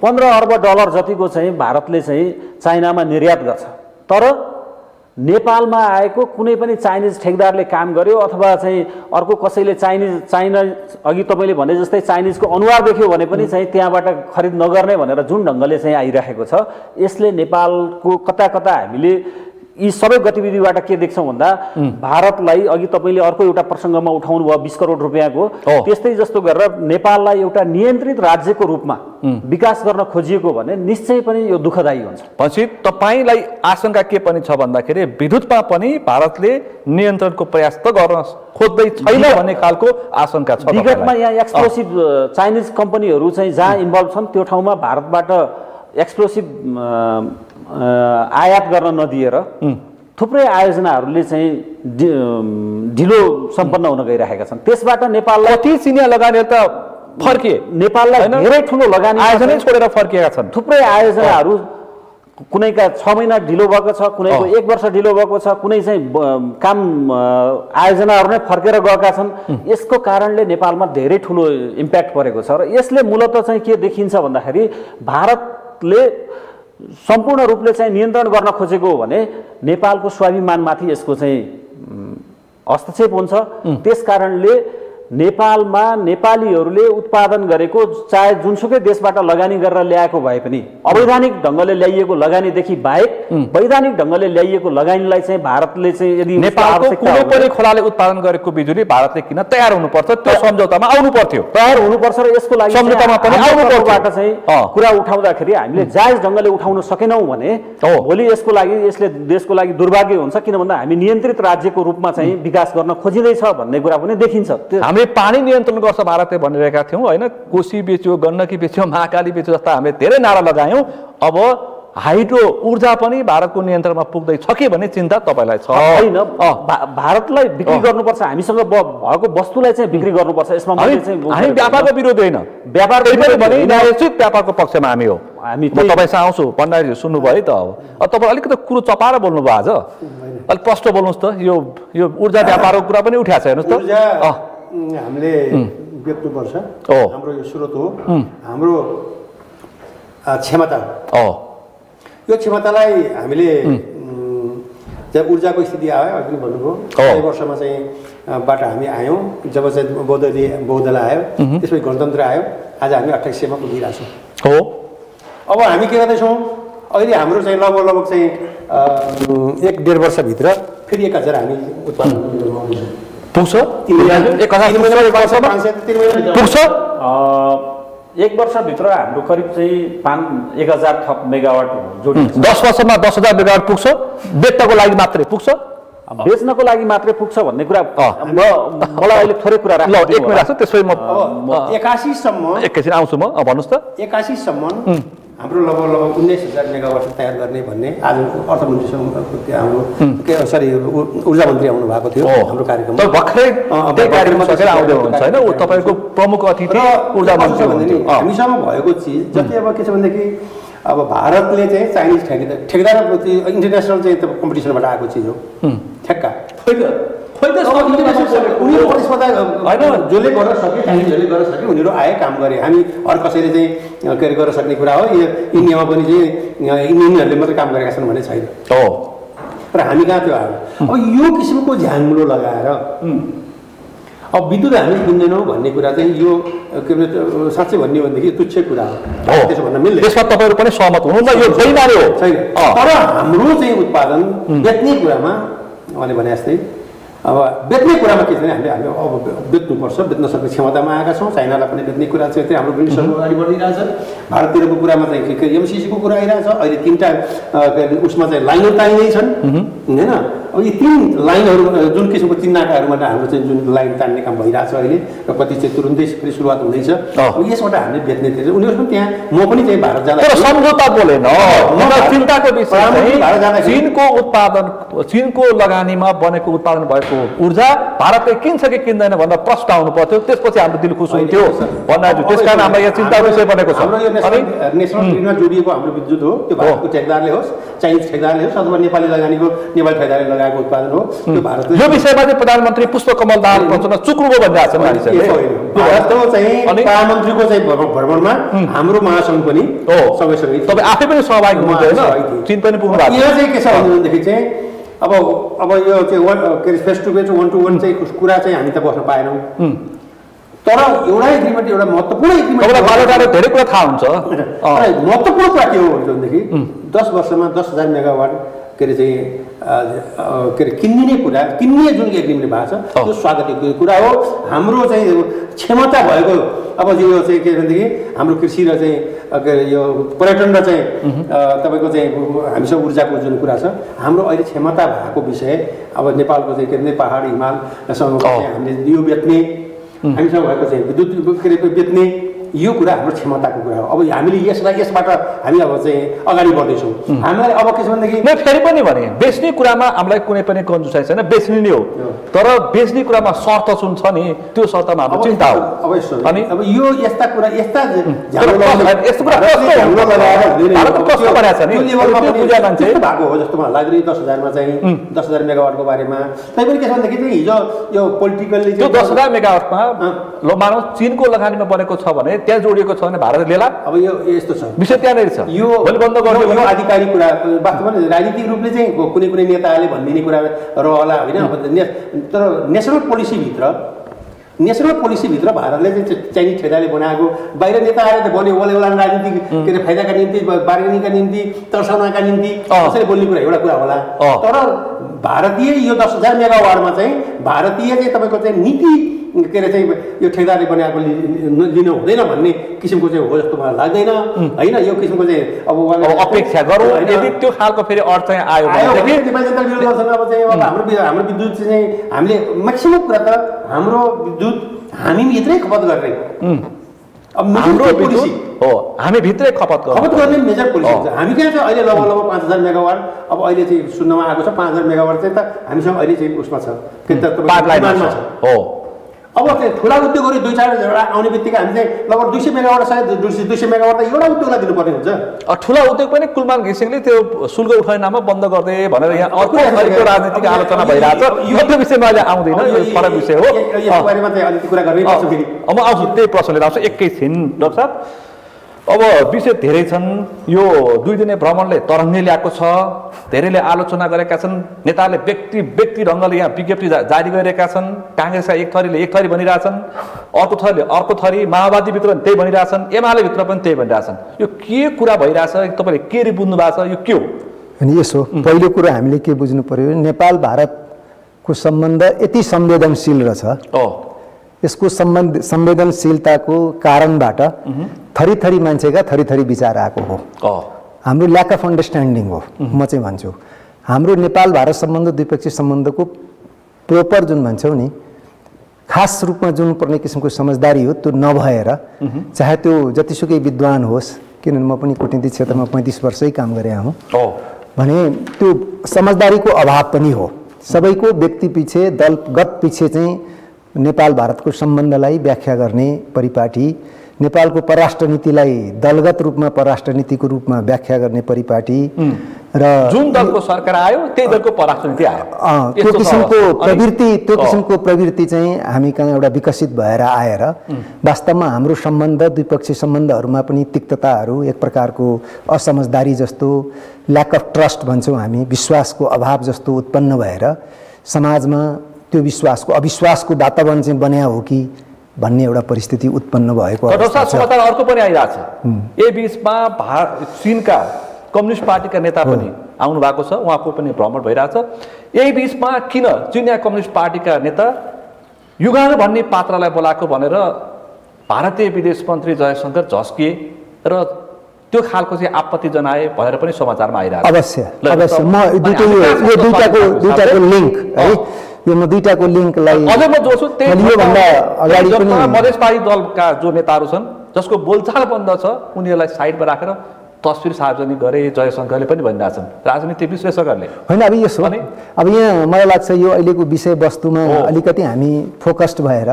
15 अर्ब डलर जतिको चाहिँ भारतले चाहिँ चाइनामा निर्यात गर्छ। तर नेपालमा आएको कुनै पनि चाइनिज ठेकदारले काम गर्यो अथवा चाहिँ अर्को कसैले चाइना अघि तपाईँले भने जस्तै चाइनिजको अनुहार देख्यो भने पनि चाहिँ त्यहाँबाट खरिद नगर्ने भनेर जुन ढङ्गले चाहिँ आइरहेको छ, यसले नेपालको कता कता हामीले यी सबै गतिविधिबाट के देख्छौँ भन्दा भारतलाई अघि तपाईँले अर्को एउटा प्रसङ्गमा उठाउनु भयो 20 करोड रुपियाँको, त्यस्तै जस्तो गरेर नेपाललाई एउटा नियन्त्रित राज्यको रूपमा विकास गर्न खोजिएको भने निश्चय पनि यो दुःखदायी हुन्छ। पछि तपाईँलाई आशंका के पनि छ भन्दाखेरि विद्युतमा पनि भारतले नियन्त्रणको प्रयास त गर्न खोज्दै छैन भन्ने खालको आशंका छ। विगतमा यहाँ एक्सप्लोसिभ चाइनिज कम्पनीहरू चाहिँ जहाँ इन्भल्भ छन् त्यो ठाउँमा भारतबाट एक्सप्लोसिभ आयात गर्न नदिएर थुप्रै आयोजनाहरूले चाहिँ ढिलो सम्पन्न हुन गइरहेका छन्। त्यसबाट नेपाललाई कति चिनिया लगानीहरू त फर्किए, नेपाललाई धेरै ठुलो लगानी आयोजनै छोडेर फर्किएका छन्। थुप्रै आयोजनाहरू कुनैका 6 महिना ढिलो भएको छ, कुनैको 1 वर्ष ढिलो भएको छ, कुनै चाहिँ काम आयोजनाहरू नै फर्केर गएका छन्। यसको कारणले नेपालमा धेरै ठुलो इम्प्याक्ट परेको छ र यसले मूलतः चाहिँ के देखिन्छ भन्दाखेरि भारतले सम्पूर्ण रूपले चाहिँ नियन्त्रण गर्न खोजेको हो भने नेपालको स्वाभिमानमाथि यसको चाहिँ हस्तक्षेप हुन्छ। त्यसकारणले नेपालमा नेपालीहरूले उत्पादन गरेको चाहे जुनसुकै देशबाट लगानी गरेर ल्याएको भए पनि अवैधानिक ढङ्गले ल्याइएको लगानीदेखि बाहेक वैधानिक ढङ्गले ल्याइएको लगानीलाई चाहिँ भारतले चाहिँ यदि नेपालको कुनै पनि खोलाले उत्पादन गरेको बिजुली भारतले किन तयार हुनुपर्छ, त्यो सम्झौतामा आउनु पर्थ्यो, तयार हुनुपर्छ र यसको लागि सम्झौतामा पनि आउनुपर्बाट चाहिँ कुरा उठाउँदाखेरि हामीले जायज ढङ्गले उठाउन सकेनौँ भने भोलि यसको लागि यसले देशको लागि दुर्भाग्य हुन्छ। किन भन्दा हामी नियन्त्रित राज्यको रूपमा चाहिँ विकास गर्न खोजिँदैछ भन्ने कुरा पनि देखिन्छ। हामीले पानी नियन्त्रण गर्छ भारतले भनिरहेका थियौँ होइन, कोशी बेच्यो, गण्डकी बेच्यो, महाकाली बेच्यो जस्ता हामीले धेरै नारा लगायौँ। अब हाइड्रो ऊर्जा पनि भारतको नियन्त्रणमा पुग्दैछ कि भन्ने चिन्ता तपाईँलाई छ? होइन, भारतलाई बिक्री गर्नुपर्छ, हामीसँग भएको वस्तुलाई चाहिँ बिक्री गर्नुपर्छ। यसमा हामी व्यापारको विरोध होइन, व्यापार भने न्यायोचित व्यापारको पक्षमा हामी हो। म तपाईँसँग आउँछु, भण्डारीजी सुन्नुभयो है त। अब तपाईँ अलिकति कुरो चपाएर बोल्नुभयो आज, अलिक प्रष्ट बोल्नुहोस् त। यो ऊर्जा व्यापारको कुरा पनि उठाएको छ हेर्नुहोस् त। हामीले बेच्नुपर्छ, हाम्रो यो स्रोत हो, हाम्रो क्षमता। यो क्षमतालाई हामीले जब ऊर्जाको स्थिति आयो अघि भन्नुभयो 100 वर्षमा चाहिँ बाट हामी आयौँ जब चाहिँ बौद्धले आयो त्यसपछि गणतन्त्र आयो आज हामी 2800 मा पुगिरहेछौँ हो अब हामी के गर्दैछौँ अहिले हाम्रो चाहिँ लगभग चाहिँ 1-1.5 वर्षभित्र फेरि 1000 हामी उत्पादन पुग्छ 1000 पुग्छ 1 वर्षभित्र हाम्रो करिब चाहिँ 1000 थप मेगावाट जोडिन्छ 10 वर्षमा 10,000 मेगावाट पुग्छ बेच्नको लागि मात्रै पुग्छ बेच्नको लागि मात्रै पुग्छ भन्ने कुरा मलाई अहिले थोरै कुरा ल एक मिनट राख्छु त्यसपछि म 81 सम्म एकैछिन आउँछु म भन्नुहोस् त 81 सम्म हाम्रो लगभग 19,000 मेगावाट तयार गर्ने भन्ने आज अर्थमन्त्रीसँग हाम्रो सरी ऊर्जा मन्त्री आउनु भएको थियो हाम्रो कार्यक्रम भर्खरै त्यही कार्यक्रममा सकेर आउँदै हुनुहुन्छ हैन ऊ तपाईको प्रमुख अतिथि ऊर्जा मन्त्री हामीसँग भएको चिज जति अब के छ भनेदेखि अब भारतले चाहिँ चाइनिज ठेकेदारप्रति इन्टरनेसनल चाहिँ कम्पिटिसनबाट आएको चिज हो ठेक्का उनीहरू प्रतिस्पर्धा होइन जसले गर्न सके चाइनिजहरूले गर्न सके उनीहरू आए काम गरे हामी हर कसैले चाहिँ के अरे गर्न सक्ने कुरा हो यो इन्डियामा पनि चाहिँ इन्डियनहरूले मात्रै काम गरेका छन् भन्ने छैन तर हामी कहाँ त्यो आयो अब यो किसिमको झ्याङ्लो लगाएर अब विद्युत हामी किन्दैनौँ भन्ने कुरा चाहिँ यो के भन्छ साँच्चै भन्ने हो भनेदेखि तुच्छ कुरा हो त्यसो भन्न मिल्दैन त्यसमा तपाईँहरू पनि सहमत हुनुहुन्छ यो बेइमानी हो छैन तर हाम्रो चाहिँ उत्पादन बेच्ने कुरामा उहाँले भने जस्तै अब बेच्ने कुरामा के छ भने हामीले अब बेच्नुपर्छ बेच्न सक्ने क्षमतामा आएका छौँ चाइनालाई पनि बेच्ने कुरा चाहिँ त्यही हाम्रो ब्रिटिसहरू अगाडि बढिरहेछ भारततिरको कुरामा चाहिँ एमसिसीको कुरा आइरहेछ अहिले 3टा उसमा चाहिँ लाइनहरू तानिँदैछन् होइन अब यी 3 लाइनहरू जुन किसिमको 3 नाकाहरूबाट हाम्रो चाहिँ जुन लाइन तान्ने काम भइरहेछ अहिले र कति चाहिँ तुरुन्तै फेरि सुरुवात हुँदैछ अब यसबाट हामीले बेच्ने थिएछ उनीहरू पनि त्यहाँ म पनि चाहिँ भारत जाँदा तर सम्झौता बोलेन चिन्ताको विषय चीनको उत्पादन चीनको लगानीमा बनेको उत्पादन भएको ऊर्जा भारतले किन्छ कि किन्दैन भनेर प्रश्न आउनु पर्थ्यो त्यसपछि हाम्रो दिल खुस हुन्थ्यो भन्दा त्यसकारण हामीलाई यहाँ चिन्ताको विषय बनेको छ हाम्रो यो नेसनल ग्रिडमा जोडिएको हाम्रो विद्युत हो त्यो भारतको ठेकेदारले होस् चाइनिज ठेकेदारले होस् अथवा नेपाली लगानीको नेपाली ठेकेदारले लगाएको उत्पादन हो त्यो भारतले यो विषयमा चाहिँ प्रधानमन्त्री पुष्पकमल दाहाल पञ्चन चुक्रुको भनिरहेको छ मानिसहरूले भारतको चाहिँ प्रधानमन्त्रीको चाहिँ भ्रमणमा हाम्रो महासङ्घ पनि सँगैसँगै तपाईँ आफै पनि सहभागी हुनुहुन्छ होइन चीन पनि पुग्नु भएको यहाँ चाहिँ के छ भनेदेखि चाहिँ अब यो चाहिँ के अरे फेस टु फेस 1-to-1 चाहिँ कुरा चाहिँ हामी त बस्न पाएनौँ तर एउटा एग्रिमेन्ट एउटा महत्त्वपूर्ण एग्रिमेन्ट धेरै कुरा थाहा हुन्छ महत्त्वपूर्ण कुरा के हो भनेदेखि 10 वर्षमा 10,000 मेगावाट के अरे चाहिँ के अरे किन्ने जुन एग्रिमेन्ट भएको छ त्यो स्वागत कुरा हो हाम्रो चाहिँ क्षमता भएको अब यो चाहिँ के भनेदेखि हाम्रो कृषि र चाहिँ के अरे यो पर्यटन र चाहिँ तपाईँको चाहिँ हामीसँग ऊर्जाको जुन कुरा छ हाम्रो अहिले क्षमता भएको विषय अब नेपालको चाहिँ के अरे पहाड हिमालसँग हामीले यो बेच्ने हामीसँग भएको चाहिँ विद्युत के अरे बेच्ने यो कुरा हाम्रो क्षमताको कुरा हो अब हामीले यसबाट हामी अब चाहिँ अगाडि बढ्दैछौँ हामीलाई अब के छ भनेदेखि म फेरि पनि भने बेच्ने कुरामा हामीलाई कुनै पनि कन्जुसाइ छैन बेच्ने नै हो तर बेच्ने कुरामा शर्त जुन छ नि त्यो शर्तमा हाम्रो चिन्ता हो अनि अब यो यस्ता कुरा यस्ता भएको हो जस्तो मलाई लाग्दैन 10,000 मा चाहिँ 10,000 मेगावाटको बारेमा तैपनि के छ भनेदेखि चाहिँ हिजो यो पोलिटिकल्ली त्यो 10,000 मेगावाटमा ल मानौ चीनको लगानीमा बनेको छ भने त्यहाँ जोडिएको छ भने भारत लिएला अब यो यस्तो छ विषय त्यहाँनिर छ यो बन्द गर्नु यो आधिकारिक कुरा वास्तवमा राजनीतिक रूपले चाहिँ कुनै नेताले भनिदिने कुरा रहला होइन तर नेसनल पोलिसीभित्र भारतले चाहिँ चाइनिज ठेकेदारले बनाएको बाहिर नेता आएर त बन्यो बोलेला राजनीतिक के अरे फाइदाका निम्ति बार्गेनिङका निम्ति तर्साउनका निम्ति कसैले बोल्ने कुरा एउटा कुरा होला तर भारतीय यो 10,000 मेगावाटमा चाहिँ भारतीय चाहिँ तपाईँको चाहिँ नीति के अरे चाहिँ यो ठेकेदारले बनाएको लिनु हुँदैन भन्ने किसिमको चाहिँ हो जस्तो मलाई लाग्दैन होइन यो किसिमको चाहिँ अब अपेक्षा गरौँ यदि त्यो खालको फेरि अर्थ चाहिँ आयो अब चाहिँ अब हाम्रो विद्युत चाहिँ हामीले म्याक्सिमम कुरा त हाम्रो विद्युत हामी भित्रै खपत गर्ने अब हाम्रो पोलिसी हो हामी भित्रै खपत गर्ने मेजर पोलिसी हुन्छ हामी कहाँ चाहिँ अहिले लगभग 5,000 मेगावाट अब अहिले चाहिँ सुन्नमा आएको छ 5,000 मेगावाट चाहिँ त हामीसँग अहिले चाहिँ उसमा छ के त हो अब त्यो ठुला उद्योगहरू 2-4 आउने बित्तिकै हामी चाहिँ लगभग 200 मेगावाट सायद 200 मेगावाट त एउटा उद्योगलाई दिनुपर्ने हुन्छ ठुला उद्योग पनि कुलमान घिसिङले त्यो शुल्क उठाउने नाममा बन्द गर्दै भनेर यहाँ अर्को राजनीतिक आलोचना भइरहेको छ यो त्यो विषयमा अहिले आउँदैन यो फरक विषय हो यसको बारेमा चाहिँ अलिकति कुरा गर्नै पर्छ फेरि अब आउँछु त्यही प्रश्न लिएर आउँछु एकैछिन डाक्टर साहब अब विषय धेरै छन्। यो 2 दिने भ्रमणले तरङ्गै ल्याएको छ, धेरैले आलोचना गरेका छन्। नेताले व्यक्ति ढङ्गले यहाँ विज्ञप्ति जारी गरिरहेका छन्। काङ्ग्रेसका एक थरीले एक थरी भनिरहेछन्, अर्को थरीले अर्को थरी, माओवादीभित्र पनि त्यही भनिरहेछन्, एमाले भित्र पनि त्यही भनिरहेछन्। यो के कुरा भइरहेछ, तपाईँले के बुझ्नु भएको छ, यो के हो? अनि यसो पहिलो कुरा हामीले के बुझ्नु पर्यो, नेपाल भारतको सम्बन्ध यति संवेदनशील रहेछ। यसको संवेदनशीलताको कारणबाट थरी मान्छेका थरी विचार आएको हो। हाम्रो ल्याक अफ अन्डरस्ट्यान्डिङ हो। म चाहिँ भन्छु हाम्रो नेपाल भारत सम्बन्ध द्विपक्षीय सम्बन्धको प्रोपर जुन भन्छौँ नि, खास रूपमा जुन पर्ने किसिमको समझदारी हो त्यो नभएर, चाहे त्यो जतिसुकै विद्वान होस्, किनभने म पनि कूटनीति क्षेत्रमा 35 वर्षै काम गरेँ हुँ, भने त्यो समझदारीको अभाव पनि हो। सबैको व्यक्ति पछि दलगत पछि चाहिँ नेपाल भारतको सम्बन्धलाई व्याख्या गर्ने परिपाटी, नेपालको परराष्ट्र नीतिलाई दलगत रूपमा परराष्ट्र नीतिको रूपमा व्याख्या गर्ने परिपाटी र जुन दलको सरकार आयो त्यही दलको परराष्ट्र नीति आयो, त्यो किसिमको प्रवृत्ति चाहिँ हामी कहाँ एउटा विकसित भएर आएर वास्तवमा हाम्रो सम्बन्ध द्विपक्षीय सम्बन्धहरूमा पनि तिक्तताहरू, एक प्रकारको असमझदारी जस्तो, ल्याक अफ ट्रस्ट भन्छौँ हामी, विश्वासको अभाव जस्तो उत्पन्न भएर समाजमा त्यो अविश्वासको वातावरण चाहिँ बन्या हो कि भन्ने एउटा परिस्थिति उत्पन्न भएको समाचार अर्को पनि आइरहेछ। यही बीचमा चीनका कम्युनिस्ट पार्टीका नेता पनि आउनु भएको छ, उहाँको पनि भ्रमण भइरहेछ। यही बीचमा किन चिनिया कम्युनिस्ट पार्टीका नेता युगाङ भन्ने पात्रलाई बोलाएको भनेर भारतीय विदेश मन्त्री जयशंकर झस्किए र त्यो खालको चाहिँ आपत्ति जनाए भनेर पनि समाचारमा आइरहेछ। अवश्य म यो दुईटाको लिङ्क है, यो म दुईटाको लिङ्कलाई अझै म जोड्छु। त्योभन्दा अगाडि पनि मधेसवादी दलका जो नेताहरू छन् जसको बोलचाल बन्द छ, उनीहरूलाई साइडमा राखेर तस्बिर सार्वजनिक गरे जयशंकरले पनि भनिरहेछन् राजनीतिक विश्लेषकहरूले। होइन, अब यसो अब यहाँ मलाई लाग्छ यो अहिलेको विषयवस्तुमा अलिकति हामी फोकस्ड भएर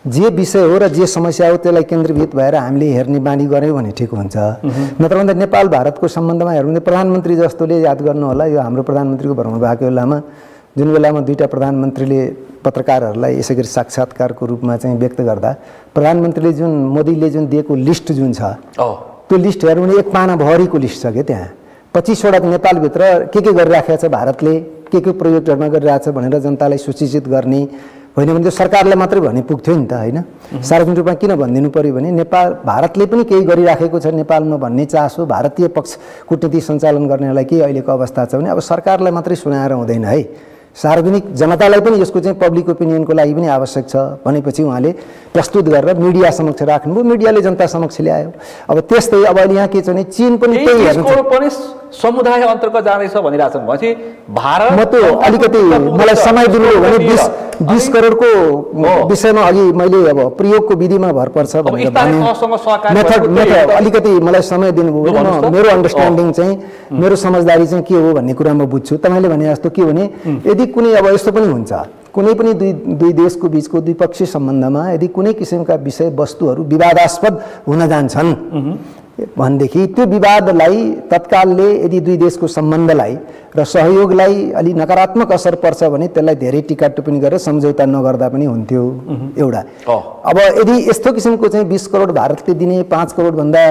जे विषय हो र जे समस्या हो त्यसलाई केन्द्रीभूत भएर हामीले हेर्ने बानी गऱ्यौँ भने ठिक हुन्छ। नत्र भन्दा नेपाल भारतको सम्बन्धमा हेर्नु भने प्रधानमन्त्री जस्तोले याद गर्नु होला, यो हाम्रो प्रधानमन्त्रीको भ्रमण भएको बेलामा जुन बेलामा दुईटा प्रधानमन्त्रीले पत्रकारहरूलाई यसै गरी साक्षात्कारको रूपमा चाहिँ व्यक्त गर्दा प्रधानमन्त्रीले जुन मोदीले जुन दिएको लिस्ट जुन छ त्यो लिस्ट हेर्नु भने एक पाना भरिको लिस्ट छ क्या। त्यहाँ 25 वटा नेपालभित्र के गरिराखेको छ, भारतले के प्रोजेक्टहरूमा गरिरहेछ भनेर जनतालाई सूचित गर्ने होइन भने त्यो सरकारलाई मात्रै भन्ने पुग्थ्यो नि त, होइन? सार्वजनिक रूपमा किन भनिदिनु पर्यो भने नेपाल भारतले पनि केही गरिराखेको छ नेपालमा भन्ने चासो भारतीय पक्ष कूटनीति सञ्चालन गर्नेलाई के अहिलेको अवस्था छ भने अब सरकारलाई मात्रै सुनाएर हुँदैन है, सार्वजनिक जनतालाई पनि यसको चाहिँ पब्लिक ओपिनियनको लागि पनि आवश्यक छ भनेपछि उहाँले प्रस्तुत गरेर मिडिया समक्ष राख्नुभयो, मिडियाले जनता समक्ष ल्यायो। अब त्यस्तै अब अहिले यहाँ के छ भने चीन पनि पनि समुदाय अन्तर्गत जाँदैछ भनिरहेछन् भनेपछि भारत म त्यो अलिकति मलाई समय दिनुभयो भने 20 करोडको विषयमा अघि मैले अब प्रयोगको विधिमा भर पर्छ भनेर मेथड अलिकति मलाई समय दिनुभयो भने मेरो अन्डरस्ट्यान्डिङ चाहिँ मेरो समझदारी चाहिँ के हो भन्ने कुरा म बुझ्छु। तपाईँले भने जस्तो के भने यदि कुनै अब यस्तो पनि हुन्छ कुनै पनि दुई देशको बीचको द्विपक्षीय सम्बन्धमा यदि कुनै किसिमका विषय वस्तुहरू विवादास्पद हुन जान्छन् भनेदेखि त्यो विवादलाई तत्कालले यदि दुई देशको सम्बन्धलाई र सहयोगलाई अलि नकारात्मक असर पर्छ भने त्यसलाई धेरै टिका टिप्पणी गरेर सम्झौता नगर्दा पनि हुन्थ्यो एउटा। अब यदि यस्तो किसिमको चाहिँ 20 करोड भारतले दिने 5 करोड भन्दा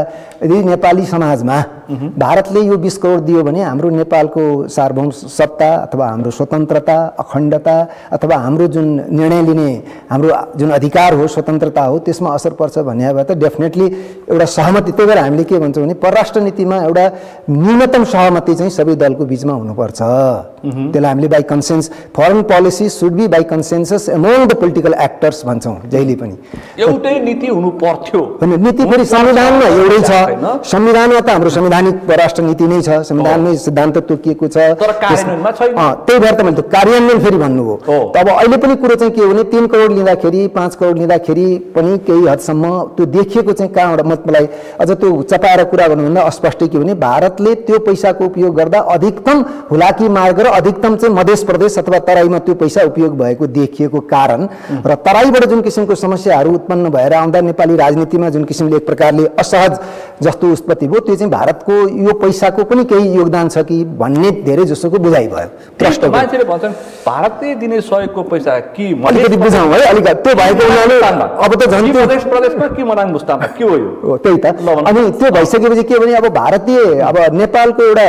यदि नेपाली समाजमा भारतले यो 20 करोड दियो भने हाम्रो नेपालको सार्वभौम सत्ता अथवा हाम्रो स्वतन्त्रता अखण्डता अथवा हाम्रो जुन निर्णय लिने हाम्रो जुन अधिकार हो स्वतन्त्रता हो त्यसमा असर पर्छ भन्ने भए त डेफिनेटली एउटा सहमति। त्यही भएर हामीले के भन्छौँ भने परराष्ट्र नीतिमा एउटा न्यूनतम सहमति चाहिँ सबै दलको बीचमा हुनुपर्छ। त्यसलाई हामीले by consensus foreign policy should be by consensus among the political actors भन्छौँ जहिले पनि। एउटै नीति हुनु पर्थ्यो होइन, नीति फेरि संविधानमा एउटै छ, संविधानमा त हाम्रो संवैधानिक परराष्ट्र नीति नै छ, संविधानमै सिद्धान्त तोकिएको छ, त्यही भएर त मैले कार्यान्वयन फेरि भन्नुभयो। अब अहिले पनि कुरो चाहिँ के हो भने 3 करोड लिँदाखेरि 5 करोड लिँदाखेरि पनि केही हदसम्म त्यो देखिएको चाहिँ कहाँबाट मलाई अझ त्यो चपाएर कुरा गर्नुभन्दा अस्पष्ट के भने भारतले त्यो पैसाको उपयोग गर्दा अधिकतम हुलाकी मार्ग र अधिकतम चाहिँ मध्य प्रदेश अथवा तराईमा त्यो पैसा उपयोग भएको देखिएको कारण र तराईबाट जुन किसिमको समस्याहरू उत्पन्न भएर आउँदा नेपाली राजनीतिमा जुन किसिमले एक प्रकारले असहज जस्तो उत्पत्ति भयो, त्यो चाहिँ भारतको यो पैसाको पनि केही योगदान छ कि भन्ने धेरै जसोको बुझाइ भयो। मान्छेले भन्छन् भारतले दिने सहयोगको पैसा कि अलिकति बुझाउँ है, अलिकति त्यो भएको हुनाले अब त झन् मध्य प्रदेशमा कि मनाङ मुस्ताङमा के हो यो? त्यही त। अनि त्यो भइसकेपछि के भने अब भारतीय अब नेपालको एउटा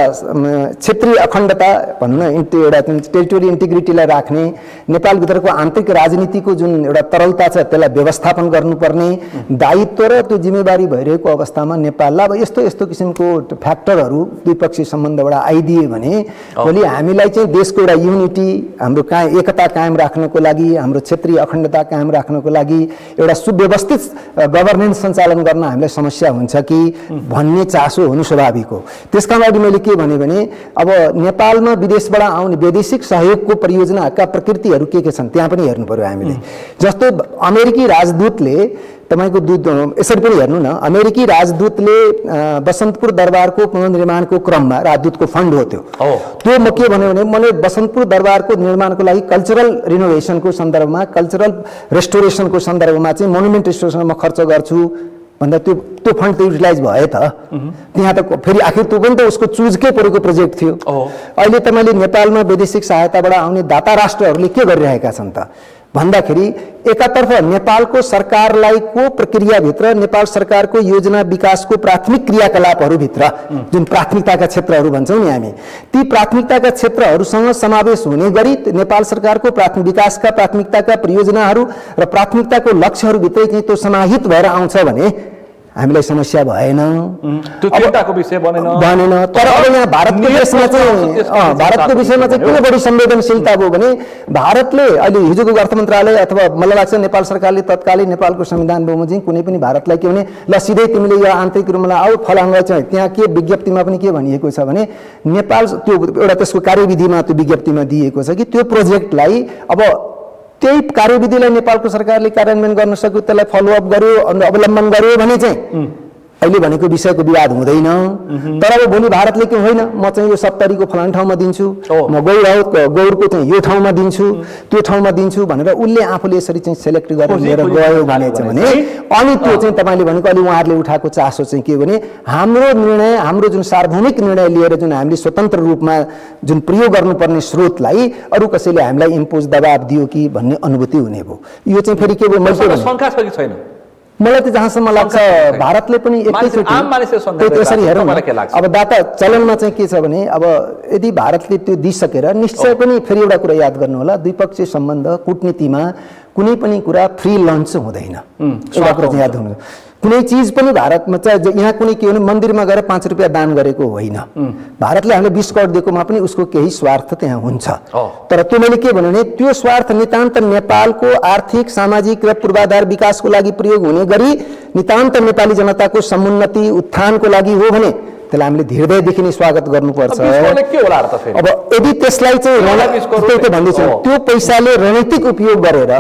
क्षेत्रीय अखण्डता भनौँ न, एउटा टेरिटोरी इन्टिग्रिटीलाई राख्ने, नेपालभित्रको आन्तरिक राजनीतिको जुन एउटा तरलता छ त्यसलाई व्यवस्थापन गर्नुपर्ने दायित्व र त्यो जिम्मेवारी भइरहेको अवस्थामा नेपाललाई अब यस्तो यस्तो किसिमको फ्याक्टरहरू द्विपक्षीय सम्बन्धबाट आइदिए भने भोलि हामीलाई चाहिँ देशको एउटा युनिटी, हाम्रो एकता कायम राख्नको लागि, हाम्रो क्षेत्रीय अखण्डता कायम राख्नको लागि एउटा सुव्यवस्थित गभर्नेन्स सञ्चालन गर्न हामीलाई समस्या हुन्छ कि भन्ने चासो हुनु स्वाभाविक हो। त्यसका लागि मैले के भने अब नेपालमा विदेशबाट आउने वैदेशिक सहयोगको परियोजनाका प्रकृतिहरू के छन् त्यहाँ पनि हेर्नु पर्यो हामीले। जस्तो अमेरिकी राजदूतले तपाईको यसरी पनि हेर्नु न, अमेरिकी राजदूतले बसन्तपुर दरबारको पुनर्निर्माणको क्रममा राजदूतको फन्ड हो त्यो म के भन्यो भने मैले बसन्तपुर दरबारको निर्माणको लागि कल्चरल रिनोभेसनको सन्दर्भमा, कल्चरल रेस्टोरेसनको सन्दर्भमा चाहिँ मोनुमेन्ट रेस्टोरेसनमा खर्च गर्छु भन्दा त्यो फन्ड त युटिलाइज भयो त। त्यहाँ त फेरि आखिर त्यो पनि त उसको चुजकै परेको प्रोजेक्ट थियो। अहिले तपाईँले नेपालमा वैदेशिक सहायताबाट आउने दाता राष्ट्रहरूले के गरिरहेका छन् त भन्दाखेरि एकातर्फ नेपालको सरकारलाई को प्रक्रियाभित्र नेपाल सरकारको योजना विकासको प्राथमिक क्रियाकलापहरूभित्र जुन प्राथमिकताका क्षेत्रहरू भन्छौँ नि हामी, ती प्राथमिकताका क्षेत्रहरूसँग समावेश हुने गरी नेपाल सरकारको प्राथमिक विकासका प्राथमिकताका परियोजनाहरू र प्राथमिकताको लक्ष्यहरूभित्रै चाहिँ त्यो समाहित भएर आउँछ भने हामीलाई समस्या भएन, त्यो चिन्ताको विषय बनेन। तर अब यहाँ भारतको देशमा चाहिँ भारतको विषयमा चाहिँ किन बढी संवेदनशीलता भयो भने भारतले अहिले हिजोको अर्थ मन्त्रालय अथवा मलाई लाग्छ नेपाल सरकारले तत्कालै नेपालको संविधान बमोजिम कुनै पनि भारतलाई के भने ल सिधै तिमीले यो आन्तरिक रूपमा आऊ फलाङ्ग चाहिँ त्यहाँ के विज्ञप्तिमा पनि के भनिएको छ भने नेपाल त्यो एउटा त्यसको कार्यविधिमा त्यो विज्ञप्तिमा दिएको छ कि त्यो प्रोजेक्टलाई अब त्यही कार्यविधिलाई नेपालको सरकारले कार्यान्वयन गर्न सक्यो, त्यसलाई फलोअप गर्यो, अवलम्बन गर्यो भने चाहिँ अहिले भनेको विषयको विवाद हुँदैन। तर अब भोलि भारतले के होइन म चाहिँ यो 70 को फलान ठाउँमा दिन्छु, म गौरको चाहिँ यो ठाउँमा दिन्छु, त्यो ठाउँमा दिन्छु भनेर उसले आफूले यसरी चाहिँ सेलेक्ट गरेर लिएर गयो भने अनि त्यो चाहिँ तपाईँले भनेको अलि उहाँहरूले उठाएको चासो चाहिँ के भने हाम्रो निर्णय, हाम्रो जुन सार्वभौमिक निर्णय लिएर जुन हामीले स्वतन्त्र रूपमा जुन प्रयोग गर्नुपर्ने स्रोतलाई अरू कसैले हामीलाई इम्पोज दबाब दियो कि भन्ने अनुभूति हुने भयो। यो चाहिँ फेरि के भयो शङ्का छ कि छैन? मलाई त जहाँसम्म लाग्छ भारतले पनि एकैचोटि त्यसरी हेरौँ। अब दाता चलनमा चाहिँ के छ भने अब यदि भारतले त्यो दिइसकेर निश्चय पनि फेरि एउटा कुरा याद गर्नु होला, द्विपक्षीय सम्बन्ध कूटनीतिमा कुनै पनि कुरा फ्री लन्च हुँदैन। एउटा कुरा चाहिँ याद हुनु, कुनै चिज पनि भारतमा चाहिँ यहाँ कुनै के भने मन्दिरमा गएर 5 रुपियाँ दान गरेको होइन। भारतले हामीले 20 करोड दिएकोमा पनि उसको केही स्वार्थ त्यहाँ हुन्छ। तर त्यो मैले के भने त्यो स्वार्थ नितान्त नेपालको आर्थिक सामाजिक र पूर्वाधार विकासको लागि प्रयोग हुने गरी नितान्त नेपाली जनताको समुन्नति उत्थानको लागि हो भने त्यसलाई हामीले हृदयदेखि नै स्वागत गर्नुपर्छ। अब यदि त्यसलाई चाहिँ भन्दैछु त्यो पैसाले रणनीतिक उपयोग गरेर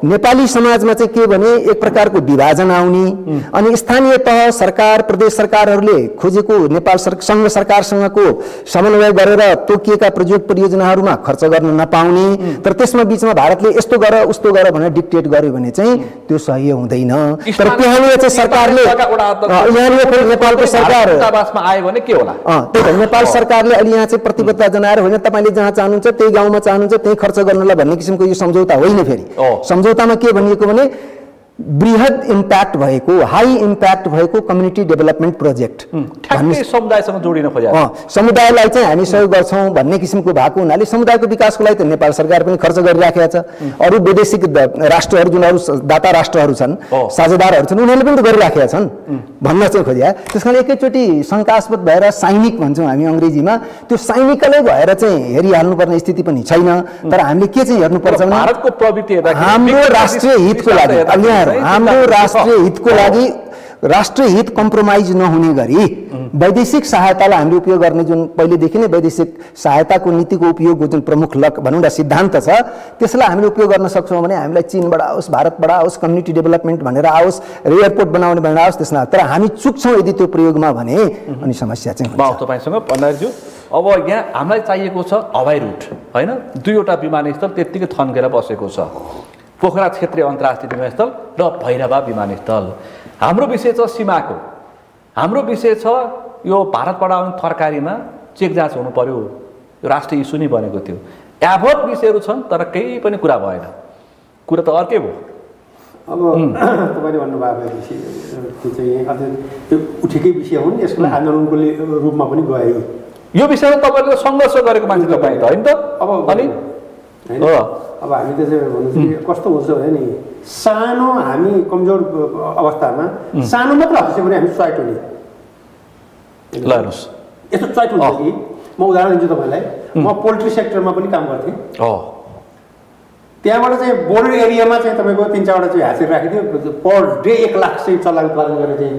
नेपाली समाजमा चाहिँ के भने एक प्रकारको विभाजन आउने अनि स्थानीय तह सरकार प्रदेश सरकारहरूले खोजेको नेपाल संघ सरकारसँगको समन्वय गरेर तोकिएका प्रोजेक्ट परियोजनाहरूमा खर्च गर्न नपाउने, तर त्यसमा बीचमा भारतले यस्तो गर उस्तो गर भनेर डिक्टेट गर्यो भने चाहिँ त्यो सही हुँदैन। तर त्यहाँनिर चाहिँ सरकारले यहाँनिर नेपालको सरकार आयो भने के होला? त्यही त नेपाल सरकारले अहिले यहाँ चाहिँ प्रतिबद्धता जनाएर होइन तपाईँले जहाँ चाहनुहुन्छ त्यही गाउँमा चाहनुहुन्छ त्यही खर्च गर्नलाई भन्ने किसिमको यो सम्झौता होइन। फेरि सम्झौतामा के भनिएको भने बृहत इम्प्याक्ट भएको हाई इम्प्याक्ट भएको कम्युनिटी डेभलपमेन्ट प्रोजेक्ट समुदायसँग जोडिन खोजेको समुदायलाई चाहिँ हामी सहयोग गर्छौँ भन्ने किसिमको भएको हुनाले समुदायको विकासको लागि त नेपाल सरकार पनि खर्च गरिराखेका छ। अरू वैदेशिक राष्ट्रहरू जुन अरू दाता राष्ट्रहरू छन्, साझेदारहरू छन्, उनीहरूले पनि त गरिराखेका छन् भन्न चाहिँ खोजे। त्यस कारण एकैचोटि शङ्कास्पद भएर साइनिक भन्छौँ हामी अङ्ग्रेजीमा, त्यो साइनिकलै भएर चाहिँ हेरिहाल्नुपर्ने स्थिति पनि छैन। तर हामीले के चाहिँ हेर्नुपर्छ भने भारतको प्रवृत्ति हाम्रो राष्ट्रिय हितको लागि हाम्रो राष्ट्रिय हितको लागि राष्ट्रिय हित कम्प्रोमाइज नहुने गरी वैदेशिक सहायतालाई हामीले उपयोग गर्ने जुन पहिलेदेखि नै वैदेशिक सहायताको नीतिको उपयोगको जुन प्रमुख भनौँ न सिद्धान्त छ त्यसलाई हामीले उपयोग गर्न सक्छौँ भने हामीलाई चीनबाट आओस्, भारतबाट आओस्, कम्युनिटी डेभलपमेन्ट भनेर आओस्, एयरपोर्ट बनाउने भनेर आओस्, त्यसमा तर हामी चुक्छौँ यदि त्यो प्रयोगमा भने अनि समस्या चाहिँ हुन्छ। तपाईँसँग भण्डारीज्यू अब यहाँ हामीलाई चाहिएको छ हवाई रुट हैन, 2वटा विमानस्थल त्यत्तिकै थन्केर बसेको छ, पोखरा क्षेत्रीय अन्तर्राष्ट्रिय विमानस्थल र भैरवा विमानस्थल। हाम्रो विषय छ सीमाको, हाम्रो विषय छ यो भारतबाट आउने तरकारीमा चेक जाँच हुनु पर्यो, यो राष्ट्रिय इस्यु नै बनेको थियो। एभोट विषयहरू छन् तर केही पनि कुरा भएन, कुरा त अर्कै भयो। अब तपाईँले भन्नुभएको विषय त्यो चाहिँ अझ त्यो उठेकै विषय हुन्, यसको आन्दोलनको रूपमा पनि गए। यो विषयमा तपाईँले सङ्घर्ष गरेको मान्छे तपाईँ त होइन त? अब अनि अब हामी त चाहिँ भन्नु चाहिँ कस्तो हुन्छ भने नि, सानो हामी कमजोर अवस्थामा सानो मात्र हस्यो भने हामी च्वाइट हुने। ल हेर्नुहोस् यस्तो च्वाइट हुन्छ कि म उदाहरण दिन्छु तपाईँलाई। म पोल्ट्री सेक्टरमा पनि काम गर्थेँ। त्यहाँबाट चाहिँ बोर्डर एरियामा चाहिँ तपाईँको 3-4वटा चाहिँ ह्याचेरी राखिदियो, पर डे 1 लाख चाहिँ चल्ला उत्पादन गरेर चाहिँ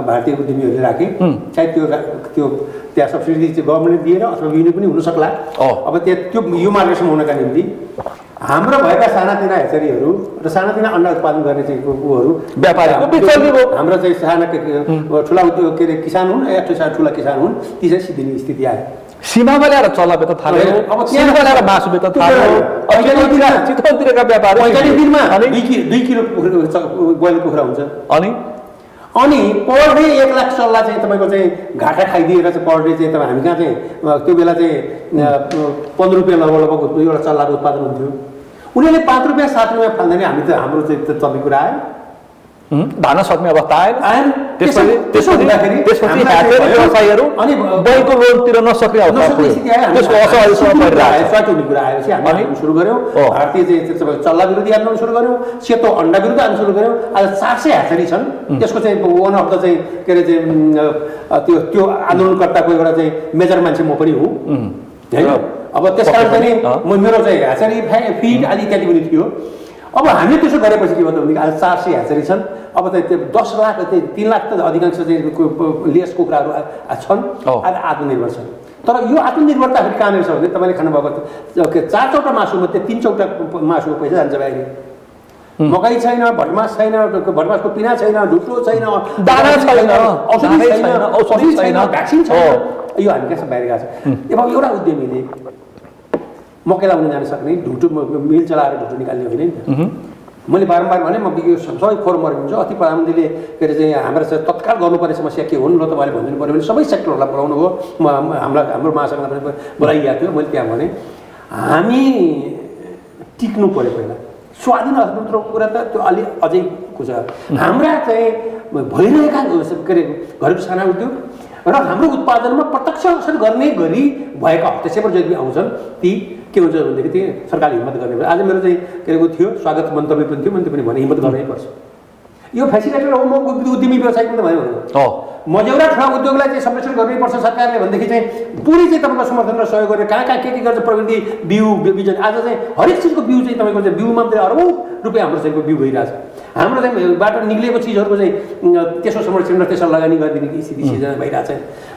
भारतीय उद्यमीहरूले राखे। सायद त्यो त्यहाँ सब्सिडी चाहिँ गभर्मेन्टले दिएर अथवा युनियन पनि हुनसक्ला। अब त्यो यो मार्केटसम्म हुनका निम्ति हाम्रो भएका सानातिना ह्याचेरीहरू र सानातिना अन्डा उत्पादन गर्ने चाहिँ ऊहरू हाम्रो चाहिँ साना ठुला उद्योग के अरे किसान हुन् या ठुला किसान हुन्, ती चाहिँ सिद्धिने स्थिति आयो। सीमामा ल्याएर चल्ला बेच्न थाल्यो, अब सीमामा ल्याएर मासु बेच्न थाल्यो, चितवनतिरका व्यापारी 2 किलो ब्रोइलर कुखुरा हुन्छ। अनि पर डे 1 लाख चल्ला चाहिँ तपाईँको चाहिँ घाटा खाइदिएर चाहिँ पर डे चाहिँ हामी कहाँ चाहिँ त्यो बेला चाहिँ 15 रुपियाँ लगभग एउटा चल्लाको उत्पादन हुन्थ्यो। उनीहरूले 5 रुपियाँ 7 रुपियाँ फाल्दैन, हामी त हाम्रो चाहिँ चल्ने कुरा आयो, धान सक्ने अवस्था आएन। त्यसपछि व्यवसायीहरू अनि बैंकको लोन तिर्न नसक्ने अवस्था त्यसको असहजसँग परिरहेको हुने कुरा आएपछि हामी सुरु गऱ्यौँ। भारतीय चाहिँ चल्ला विरोधी आन्दोलन सुरु गऱ्यौँ, सेतो अन्डा विरुद्ध आन्दोलन सुरु गऱ्यौँ। आज 400 ह्याचेरी छन्। त्यसको चाहिँ वान अफ द चाहिँ के अरे चाहिँ त्यो आन्दोलनकर्ताको एउटा चाहिँ मेजर मान्छे म पनि हुँ होइन। अब त्यस कारण चाहिँ मेरो चाहिँ ह्याचेरी फिड आदि इत्यादि पनि थियो। अब हामीले त्यसो गरेपछि के भन्दा भने आज 400 ह्याचेरी छन्। अब त त्यो 10 लाख 3 लाख त अधिकांश चाहिँ लेस कुखुराहरू छन्, आज आत्मनिर्भर छन्। तर यो आत्मनिर्भरता फेरि कहाँनिर छ भने तपाईँले खानुभएको 4 चौटा मासुमध्ये 3 चौटा मासुको पैसा जान्छ बाहिर। मकै छैन, भटमास छैन, भटमासको पिना छैन, ढुक्रो छैन, दाना छैन, औषधि छैन, भ्याक्सिन छैन, यो हामी कहाँ बाहिर गएको छ। अब एउटा उद्यमीले मकै लाउन जान सक्ने, ढुटो मिल चलाएर ढुटो निकाल्ने होइन नि त। मैले बारम्बार भने म यो सबै फोरमहरू हुन्छ, अति प्रधानमन्त्रीले के अरे चाहिँ हाम्रो चाहिँ तत्काल गर्नुपर्ने समस्या के हुन् ल तपाईँले भनिदिनु पऱ्यो भने सबै सेक्टरहरूलाई बोलाउनु हो। हाम्रो महासङ्घलाई पनि बोलाइएको थियो। मैले त्यहाँ भने हामी टिक्नु पऱ्यो पहिला। स्वाधीन अर्थतन्त्रको कुरा त त्यो अलि अझै कुरा हाम्रा चाहिँ भइरहेका के अरे घरेलु साना उद्योग र हाम्रो उत्पादनमा प्रत्यक्ष असर गर्ने गरी भएका हस्तक्षेपहरू जति आउँछन् ती के हुन्छ भनेदेखि त्यो सरकारले हिम्मत गर्ने। आज मेरो चाहिँ के अरे थियो स्वागत मन्तव्य पनि थियो, मैले पनि भने हिम्मत गर्नै पर्छ। यो फेसिलिटेटर हो, म उद्यमी व्यवसायिक पनि भयो। मझौरा ठुला उद्योगलाई चाहिँ संरक्षण गर्नैपर्छ सरकारले भनेदेखि चाहिँ पुरै चाहिँ तपाईँको समर्थन र सहयोग गरेर कहाँ कहाँ के गर्छ प्रविधि बिउ बिजन। आज चाहिँ हरेक चिजको बिउ चाहिँ तपाईँको चाहिँ बिउमा चाहिँ अरबौँ रुपियाँ हाम्रो चाहिँ बिउ भइरहेछ। हाम्रो चाहिँ बाट निक्लिएको चिजहरूको चाहिँ त्यसको संरक्षण र त्यसलाई लगानी गरिदिने स्थिति सिर्जना भइरहेको छ।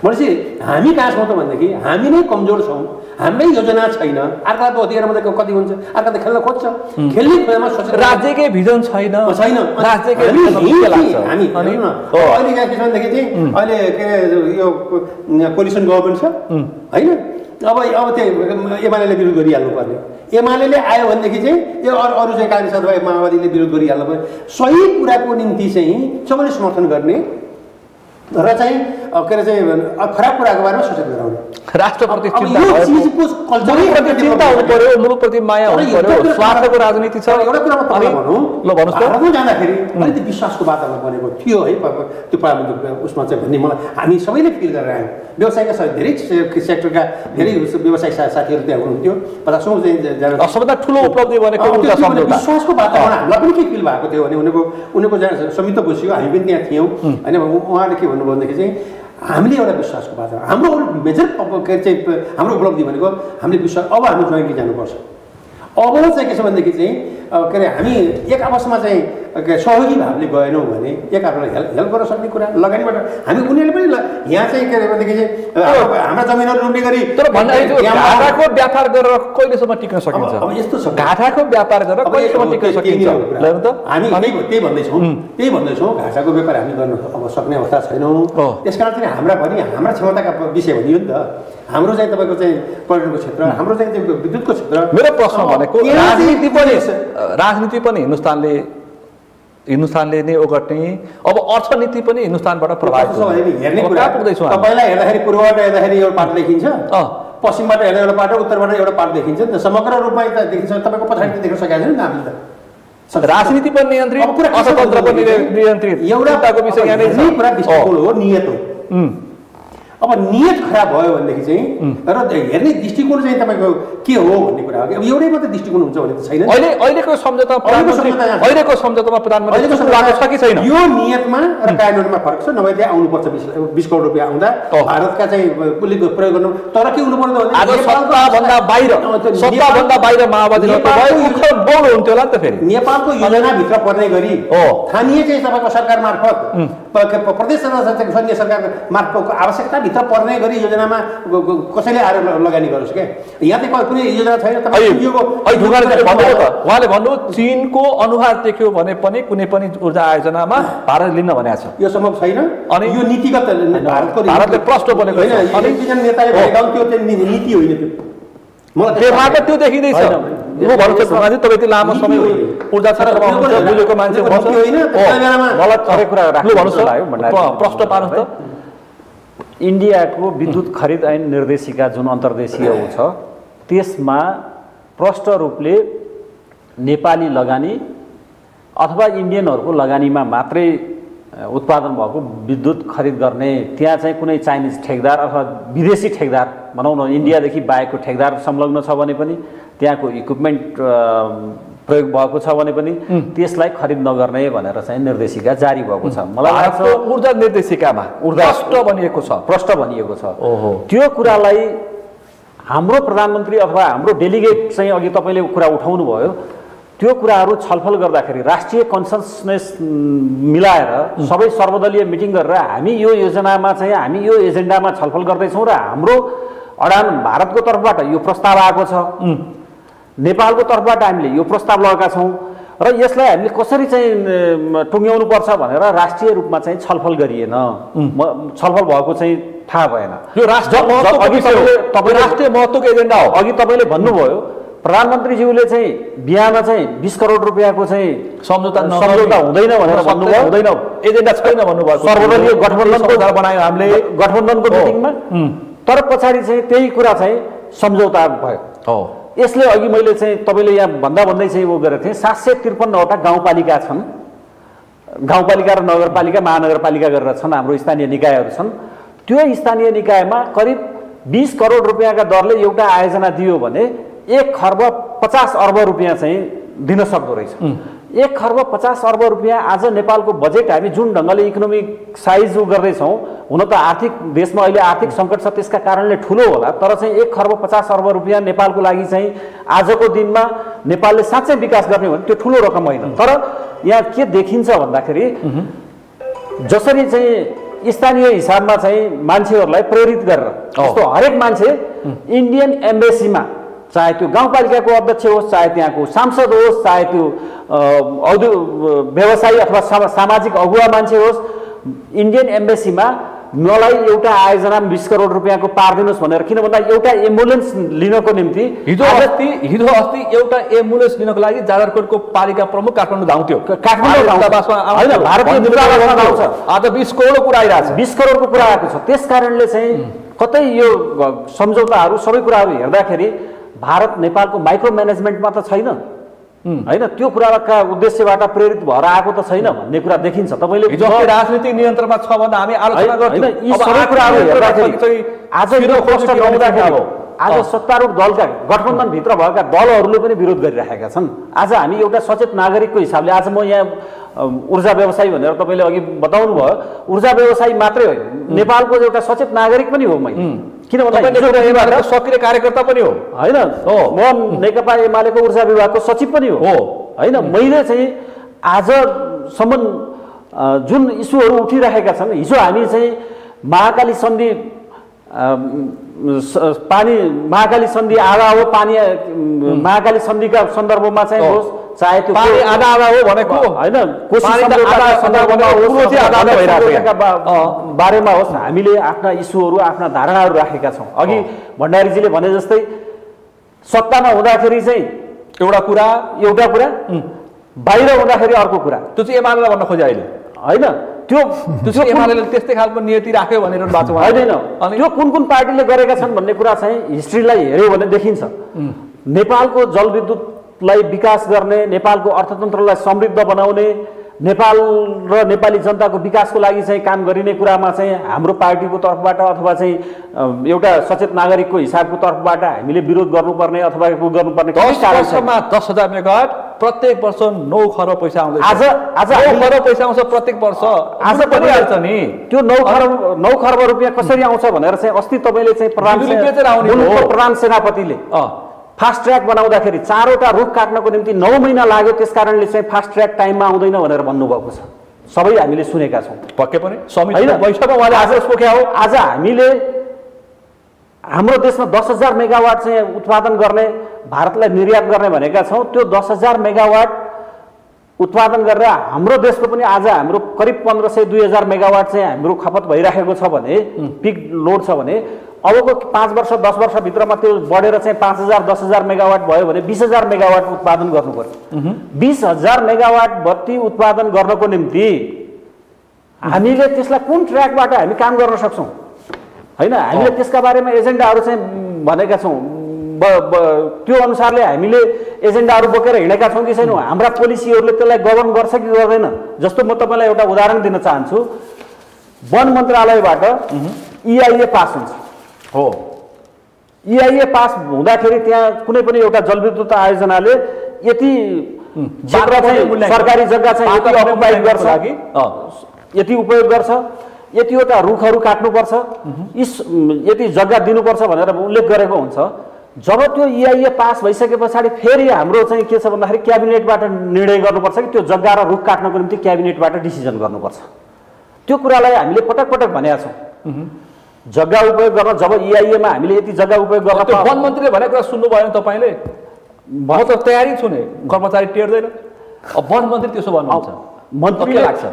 भनेपछि हामी कहाँ छौँ त भनेदेखि हामी नै कमजोर छौँ, हाम्रै योजना छैन। अर्काको अधिकार मात्रै कति हुन्छ, अर्का त खेल्न खोज्छ, खेल्ने खोलामा सोचेर राज्यकै भिजन छैन छैन राज्यकै हामी अहिले यहाँ के छ भनेदेखि चाहिँ अहिले के अरे यो कोलिसन गभर्मेन्ट छ होइन। अब त्यो एमाले विरोध गरिहाल्नु पर्ने, एमाले आयो भनेदेखि चाहिँ यो अरू चाहिँ काङ्ग्रेस अथवा माओवादीले विरोध गरिहाल्नु पर्ने। सही कुराको निम्ति चाहिँ सबैले समर्थन गर्ने र चाहिँ के अरे चाहिँ खराब कुराको बारेमा सूचित गराउने। राष्ट्रप्रति चिन्ता हुनु पर्यो, मुलुकप्रति माया हुनु पर्यो, स्वार्थको राजनीति छ। एउटा कुरा म तपाईँलाई भनौँ, जाँदाखेरि अलिकति विश्वासको वातावरण बनेको थियो है त्यो प्रधानमन्त्री उसमा चाहिँ भन्ने मलाई हामी सबैले फिल गरेर आयौँ। व्यवसायका धेरै सेक्टरका धेरै व्यवसायिक साथीहरू त्यहाँ हुनुहुन्थ्यो। 50औँ चाहिँ सबभन्दा ठुलो उपलब्धि भनेको विश्वासको वातावरण हामीलाई पनि के फिल भएको थियो भने उनीहरूको जहाँ संयुक्त बस्यो, हामी पनि त्यहाँ थियौँ होइन। उहाँले के भन्नुभयो भनेदेखि चाहिँ हामीले एउटा विश्वासको वातावरण, हाम्रो मेजर के अरे चाहिँ हाम्रो उपलब्धि भनेको हामीले विश्वास। अब हामी जोइन्टली जानुपर्छ। अब चाहिँ के छ भनेदेखि चाहिँ के अरे हामी एक आपसमा चाहिँ सहयोगी भावले गएनौँ भने एकअर्कालाई हेल्प गर्न सक्ने कुरा लगानीबाट हामी उनीहरूले पनि यहाँ चाहिँ के अरे भनेदेखि चाहिँ हाम्रा जमिनहरू लुट्ने गरी तर घाटाको व्यापार गरेर कहिलेसम्म टिक्न सकिन्छ? अब यस्तो छ, घाटाको व्यापार गरेर कहिलेसम्म टिक्न सकिन्छ? हामी त्यही भन्दैछौँ घाटाको व्यापार हामी गर्न अब सक्ने अवस्था छैनौँ। त्यसकारण चाहिँ हाम्रा क्षमताका विषय भनियो नि त। हाम्रो चाहिँ तपाईँको चाहिँ पर्यटनको क्षेत्र, हाम्रो चाहिँ विद्युतको क्षेत्र। मेरो प्रश्न भनेको राजनीति पनि हिन्दुस्तानले नै ओगट्ने, अब अर्थनीति पनि हिन्दुस्तानबाट प्रभावित हेर्ने कुरा पुग्दैछौँ। तपाईँलाई हेर्दाखेरि पूर्वबाट हेर्दाखेरि एउटा पाटो देखिन्छ, पश्चिमबाट हेर्दा एउटा पाटो, उत्तरबाट एउटा पाटो देखिन्छ नि त। समग्र रूपमा त देखिन्छ, तपाईँको पछाडि देख्न सकेको छैन नि त हामीले त। राजनीति पनि नियन्त्रित, अर्थतन्त्र पनि नियन्त्रित, एउटाको विषय यहाँ नै पुरा दृष्टिकोण हो, नियत हो। अब नियत खराब भयो भनेदेखि चाहिँ र हेर्ने दृष्टिकोण चाहिँ तपाईँको के हो भन्ने कुरा हो कि अब एउटै मात्रै दृष्टिकोण हुन्छ भने त छैन। अहिलेको सम्झौतामा प्रधानमन्त्री छ कि छैन? यो नियतमा र कार्यान्वयनमा फरक छ। नभए त्यहाँ आउनुपर्छ 20 करोड रुपियाँ आउँदा भारतका चाहिँ पुलिस प्रयोग गर्नु। तर के हुनु पर्दैन भने आज सत्ताभन्दा बाहिर माओवादी हुन्थ्यो होला नि त। फेरि नेपालको योजनाभित्र पर्ने गरी स्थानीय चाहिँ तपाईँको सरकार मार्फत प्रदेश सङ्घीय सरकार मार्फतको आवश्यकता भित्र पर्ने गरी योजनामा कसैले आएर लगानी गरोस् क्या। यहाँ चाहिँ कुनै योजना छैन। उहाँले भन्नु चीनको अनुहार देख्यो भने पनि कुनै पनि ऊर्जा आयोजनामा भारत लिन भनेको छ। यो सम्भव छैन। अनि यो नीतिगत भारतले प्रश्न बोलेको होइन। एकजना नेताले भनेको त्यो चाहिँ नीति होइन, त्यो मलाई व्यवहारमा त्यो देखिँदैछ। म भन्छु तपाईँ यति लामो समय ऊर्जा क्षेत्रमा हुनुहुन्छ, बुझेको मान्छे होइन, प्रश्न पार्नुहोस् त। इन्डियाको विद्युत खरिद ऐन निर्देशिका जुन अन्तर्देशीय छ त्यसमा प्रष्ट रूपले नेपाली लगानी अथवा इन्डियनहरूको लगानीमा मात्रै उत्पादन भएको विद्युत खरिद गर्ने, त्यहाँ चाहिँ कुनै चाइनिज ठेकदार अथवा विदेशी ठेकदार भनौँ न, इन्डियादेखि बाहेकको ठेकदार संलग्न छ भने पनि, त्यहाँको इक्विपमेन्ट प्रयोग भएको छ भने पनि त्यसलाई खरिद नगर्ने भनेर चाहिँ निर्देशिका जारी भएको छ। मलाई लाग्छ ऊर्जा निर्देशिकामा प्रष्ट भनिएको छ। त्यो कुरालाई हाम्रो प्रधानमन्त्री अथवा हाम्रो डेलिगेट चाहिँ अघि तपाईँले कुरा उठाउनु भयो, त्यो कुराहरू छलफल गर्दाखेरि राष्ट्रिय कन्सेन्सस मिलाएर सबै सर्वदलीय मिटिङ गरेर हामी यो योजनामा चाहिँ हामी यो एजेन्डामा छलफल गर्दैछौँ र हाम्रो अडान भारतको तर्फबाट यो प्रस्ताव आएको छ, नेपालको तर्फबाट हामीले यो प्रस्ताव लगाएका छौँ र यसलाई हामीले कसरी चाहिँ टुङ्ग्याउनु पर्छ भनेर राष्ट्रिय रूपमा चाहिँ छलफल गरिएन। छलफल भएको चाहिँ थाहा भएन। यो राष्ट्रिय महत्त्वको एजेन्डा हो। अघि तपाईँले भन्नुभयो प्रधानमन्त्रीज्यूले चाहिँ बिहामा चाहिँ 20 करोड रुपियाँको चाहिँ सम्झौता हुँदैन भनेर भन्नुभयो। हुँदैन, एजेन्डा छैन भन्नुभयो। सर्वदलीय गठबन्धनको बनायो हामीले गठबन्धनको मिटिङमा, तर पछाडि चाहिँ त्यही कुरा चाहिँ सम्झौता भयो। यसले अघि मैले चाहिँ तपाईँले यहाँ भन्दै चाहिँ वो गरेको थिएँ 753वटा गाउँपालिका छन्, गाउँपालिका र नगरपालिका महानगरपालिका गरेर छन्, हाम्रो स्थानीय निकायहरू छन्। त्यो स्थानीय निकायमा करिब 20 करोड रुपियाँका दरले एउटा आयोजना दियो भने 1 खर्ब 50 अर्ब रुपियाँ चाहिँ दिन सक्दो रहेछ। 1 खर्ब 50 अर्ब रुपियाँ आज नेपालको बजेट हामी जुन ढङ्गले इकोनोमिक साइज गर्दैछौँ, हुन त आर्थिक देशमा अहिले आर्थिक सङ्कट छ त्यसका कारणले ठुलो होला, तर चाहिँ 1 खर्ब 50 अर्ब रुपियाँ नेपालको लागि चाहिँ आजको दिनमा नेपालले साँच्चै विकास गर्ने हो भने त्यो ठुलो रकम होइन। तर यहाँ के देखिन्छ भन्दाखेरि जसरी चाहिँ स्थानीय हिसाबमा चाहिँ मान्छेहरूलाई प्रेरित गरेर जस्तो हरेक मान्छे इन्डियन एम्बेसीमा, चाहे त्यो गाउँपालिकाको अध्यक्ष होस्, चाहे त्यहाँको सांसद होस्, चाहे त्यो व्यवसायी अथवा सामाजिक अगुवा मान्छे होस्, इन्डियन एम्बेसीमा मलाई एउटा आयोजनामा 20 करोड रुपियाँको पारिदिनुहोस् भनेर, किन भन्दा एउटा एम्बुलेन्स लिनको निम्ति हिजो अस्ति एउटा एम्बुलेन्स लिनको लागि जाजरकोटको पालिका प्रमुख काठमाडौँ धाउँथ्यो। होइन, भारतीय दूतावासमा आउँछ। आज 20 करोडको कुरा आइरहेको छ, 20 करोडको कुरा आएको छ। त्यस कारणले चाहिँ कतै यो सम्झौताहरू सबै कुराहरू हेर्दाखेरि भारत नेपालको माइक्रो म्यानेजमेन्टमा त छैन, होइन, त्यो कुराका उद्देश्यबाट प्रेरित भएर आएको त छैन भन्ने कुरा देखिन्छ। तपाईँले राजनीतिक नियन्त्रणमा छ भन्दा हामी आलोचना गर्छौँ। यी सबै कुराहरू हेर्दाखेरि आज यो प्रश्न ल्याउँदाखेरि आज सत्तारूढ दलका गठबन्धनभित्र भएका दलहरूले पनि विरोध गरिरहेका छन्। आज हामी एउटा सचेत नागरिकको हिसाबले, आज म यहाँ ऊर्जा व्यवसायी भनेर तपाईँले अघि बताउनु भयो, ऊर्जा व्यवसायी मात्रै होइन, नेपालको एउटा सचेत नागरिक पनि हो। मैले किन भन्दा सक्रिय कार्यकर्ता पनि हो, होइन, म नेकपा एमालेको ऊर्जा विभागको सचिव पनि हो, होइन। मैले चाहिँ आजसम्म जुन इस्युहरू उठिरहेका छन्, हिजो हामी चाहिँ महाकाली सन्धि महाकाली सन्धि आधा हो पानी, महाकाली सन्धिका सन्दर्भमा चाहिँ होस्, चाहे त्यो पानी आधा हो भनेको होइन, बारेमा होस्, हामीले आफ्ना इस्युहरू आफ्ना धारणाहरू राखेका छौँ। अघि भण्डारीजीले भने जस्तै सत्तामा हुँदाखेरि चाहिँ एउटा कुरा बाहिर हुँदाखेरि अर्को कुरा, त्यो चाहिँ एमाले भन्न खोजे अहिले होइन। त्यो एमाले त्यस्तै खालको नियति राख्यो भनेर बाँच्नु होइन। त्यो कुन कुन पार्टीले गरेका छन् भन्ने कुरा चाहिँ हिस्ट्रीलाई हेऱ्यो भने देखिन्छ। नेपालको जलविद्युतलाई विकास गर्ने, नेपालको अर्थतन्त्रलाई समृद्ध बनाउने, नेपाल र नेपाली जनताको विकासको लागि चाहिँ काम गरिने कुरामा चाहिँ हाम्रो पार्टीको तर्फबाट अथवा चाहिँ एउटा सचेत नागरिकको हिसाबको तर्फबाट हामीले विरोध गर्नुपर्ने अथवा गर्नुपर्ने 10,000 मेगावाट प्रत्येक वर्ष 9 खरब पैसा आउँदैछ। आज 9 खरब पैसा आउँछ प्रत्येक वर्ष। आज पनि आउँछ नि त्यो 9 खरब रुपियाँ कसरी आउँछ भनेर चाहिँ अस्ति तपाईँले चाहिँ प्रधान सेनापतिले फास्ट ट्र्याक बनाउँदाखेरि 4वटा रुख काट्नको निम्ति 9 महिना लाग्यो, त्यस कारणले चाहिँ फास्ट ट्र्याक टाइममा आउँदैन भनेर भन्नुभएको छ। सबै हामीले सुनेका छौँ। पक्कै पनि समितिको बैठकमा उहाँले आज पोख्या हो। आज हामीले हाम्रो देशमा 10,000 मेगावाट चाहिँ उत्पादन गर्ने, भारतलाई निर्यात गर्ने भनेका छौँ। त्यो 10,000 मेगावाट उत्पादन गरेर हाम्रो देशको पनि आज हाम्रो करिब 1,500-2,000 मेगावाट चाहिँ हाम्रो खपत भइरहेको छ भने, पिक लोड छ भने, अबको 5 वर्ष 10 वर्षभित्रमा त्यो बढेर चाहिँ 5,000-10,000 मेगावाट भयो भने 20,000 मेगावाट उत्पादन गर्नु पर्यो। 20,000 मेगावाट बत्ती उत्पादन गर्नको निम्ति हामीले त्यसलाई कुन ट्र्याकबाट हामी काम गर्न सक्छौँ होइन। हामीले त्यसका बारेमा एजेन्डाहरू चाहिँ भनेका छौँ। त्यो अनुसारले हामीले एजेन्डाहरू बोकेर हिँडेका छौँ कि छैनौँ, हाम्रा पोलिसीहरूले त्यसलाई गभर्न गर्छ कि गर्दैन। जस्तो म तपाईँलाई एउटा उदाहरण दिन चाहन्छु। वन मन्त्रालयबाट EIA पास हुन्छ हो। EIA पास हुँदाखेरि त्यहाँ कुनै पनि एउटा जलविद्युत आयोजनाले यति सरकारी जग्गा चाहिँ यति अकुपाई गर्छ, यति उपयोग गर्छ, यतिवटा रुखहरू काट्नुपर्छ, यति जग्गा दिनुपर्छ भनेर उल्लेख गरेको हुन्छ। जब त्यो EIA पास भइसके पछाडि फेरि हाम्रो चाहिँ के छ भन्दाखेरि क्याबिनेटबाट निर्णय गर्नुपर्छ कि त्यो जग्गा र रुख काट्नको निम्ति क्याबिनेटबाट डिसिजन गर्नुपर्छ। त्यो कुरालाई हामीले पटक पटक भनेका छौँ। जग्गा उपयोग गर्न जब EIA मा हामीले यति जग्गा उपयोग गर्न, वन मन्त्रीले भनेको कुरा सुन्नु भयो नि तपाईँले? म त तयारी छु नि, कर्मचारी टेर्दैन। अब वन मन्त्री त्यसो भन्नुहुन्छ, मन्त्रीले लाग्छ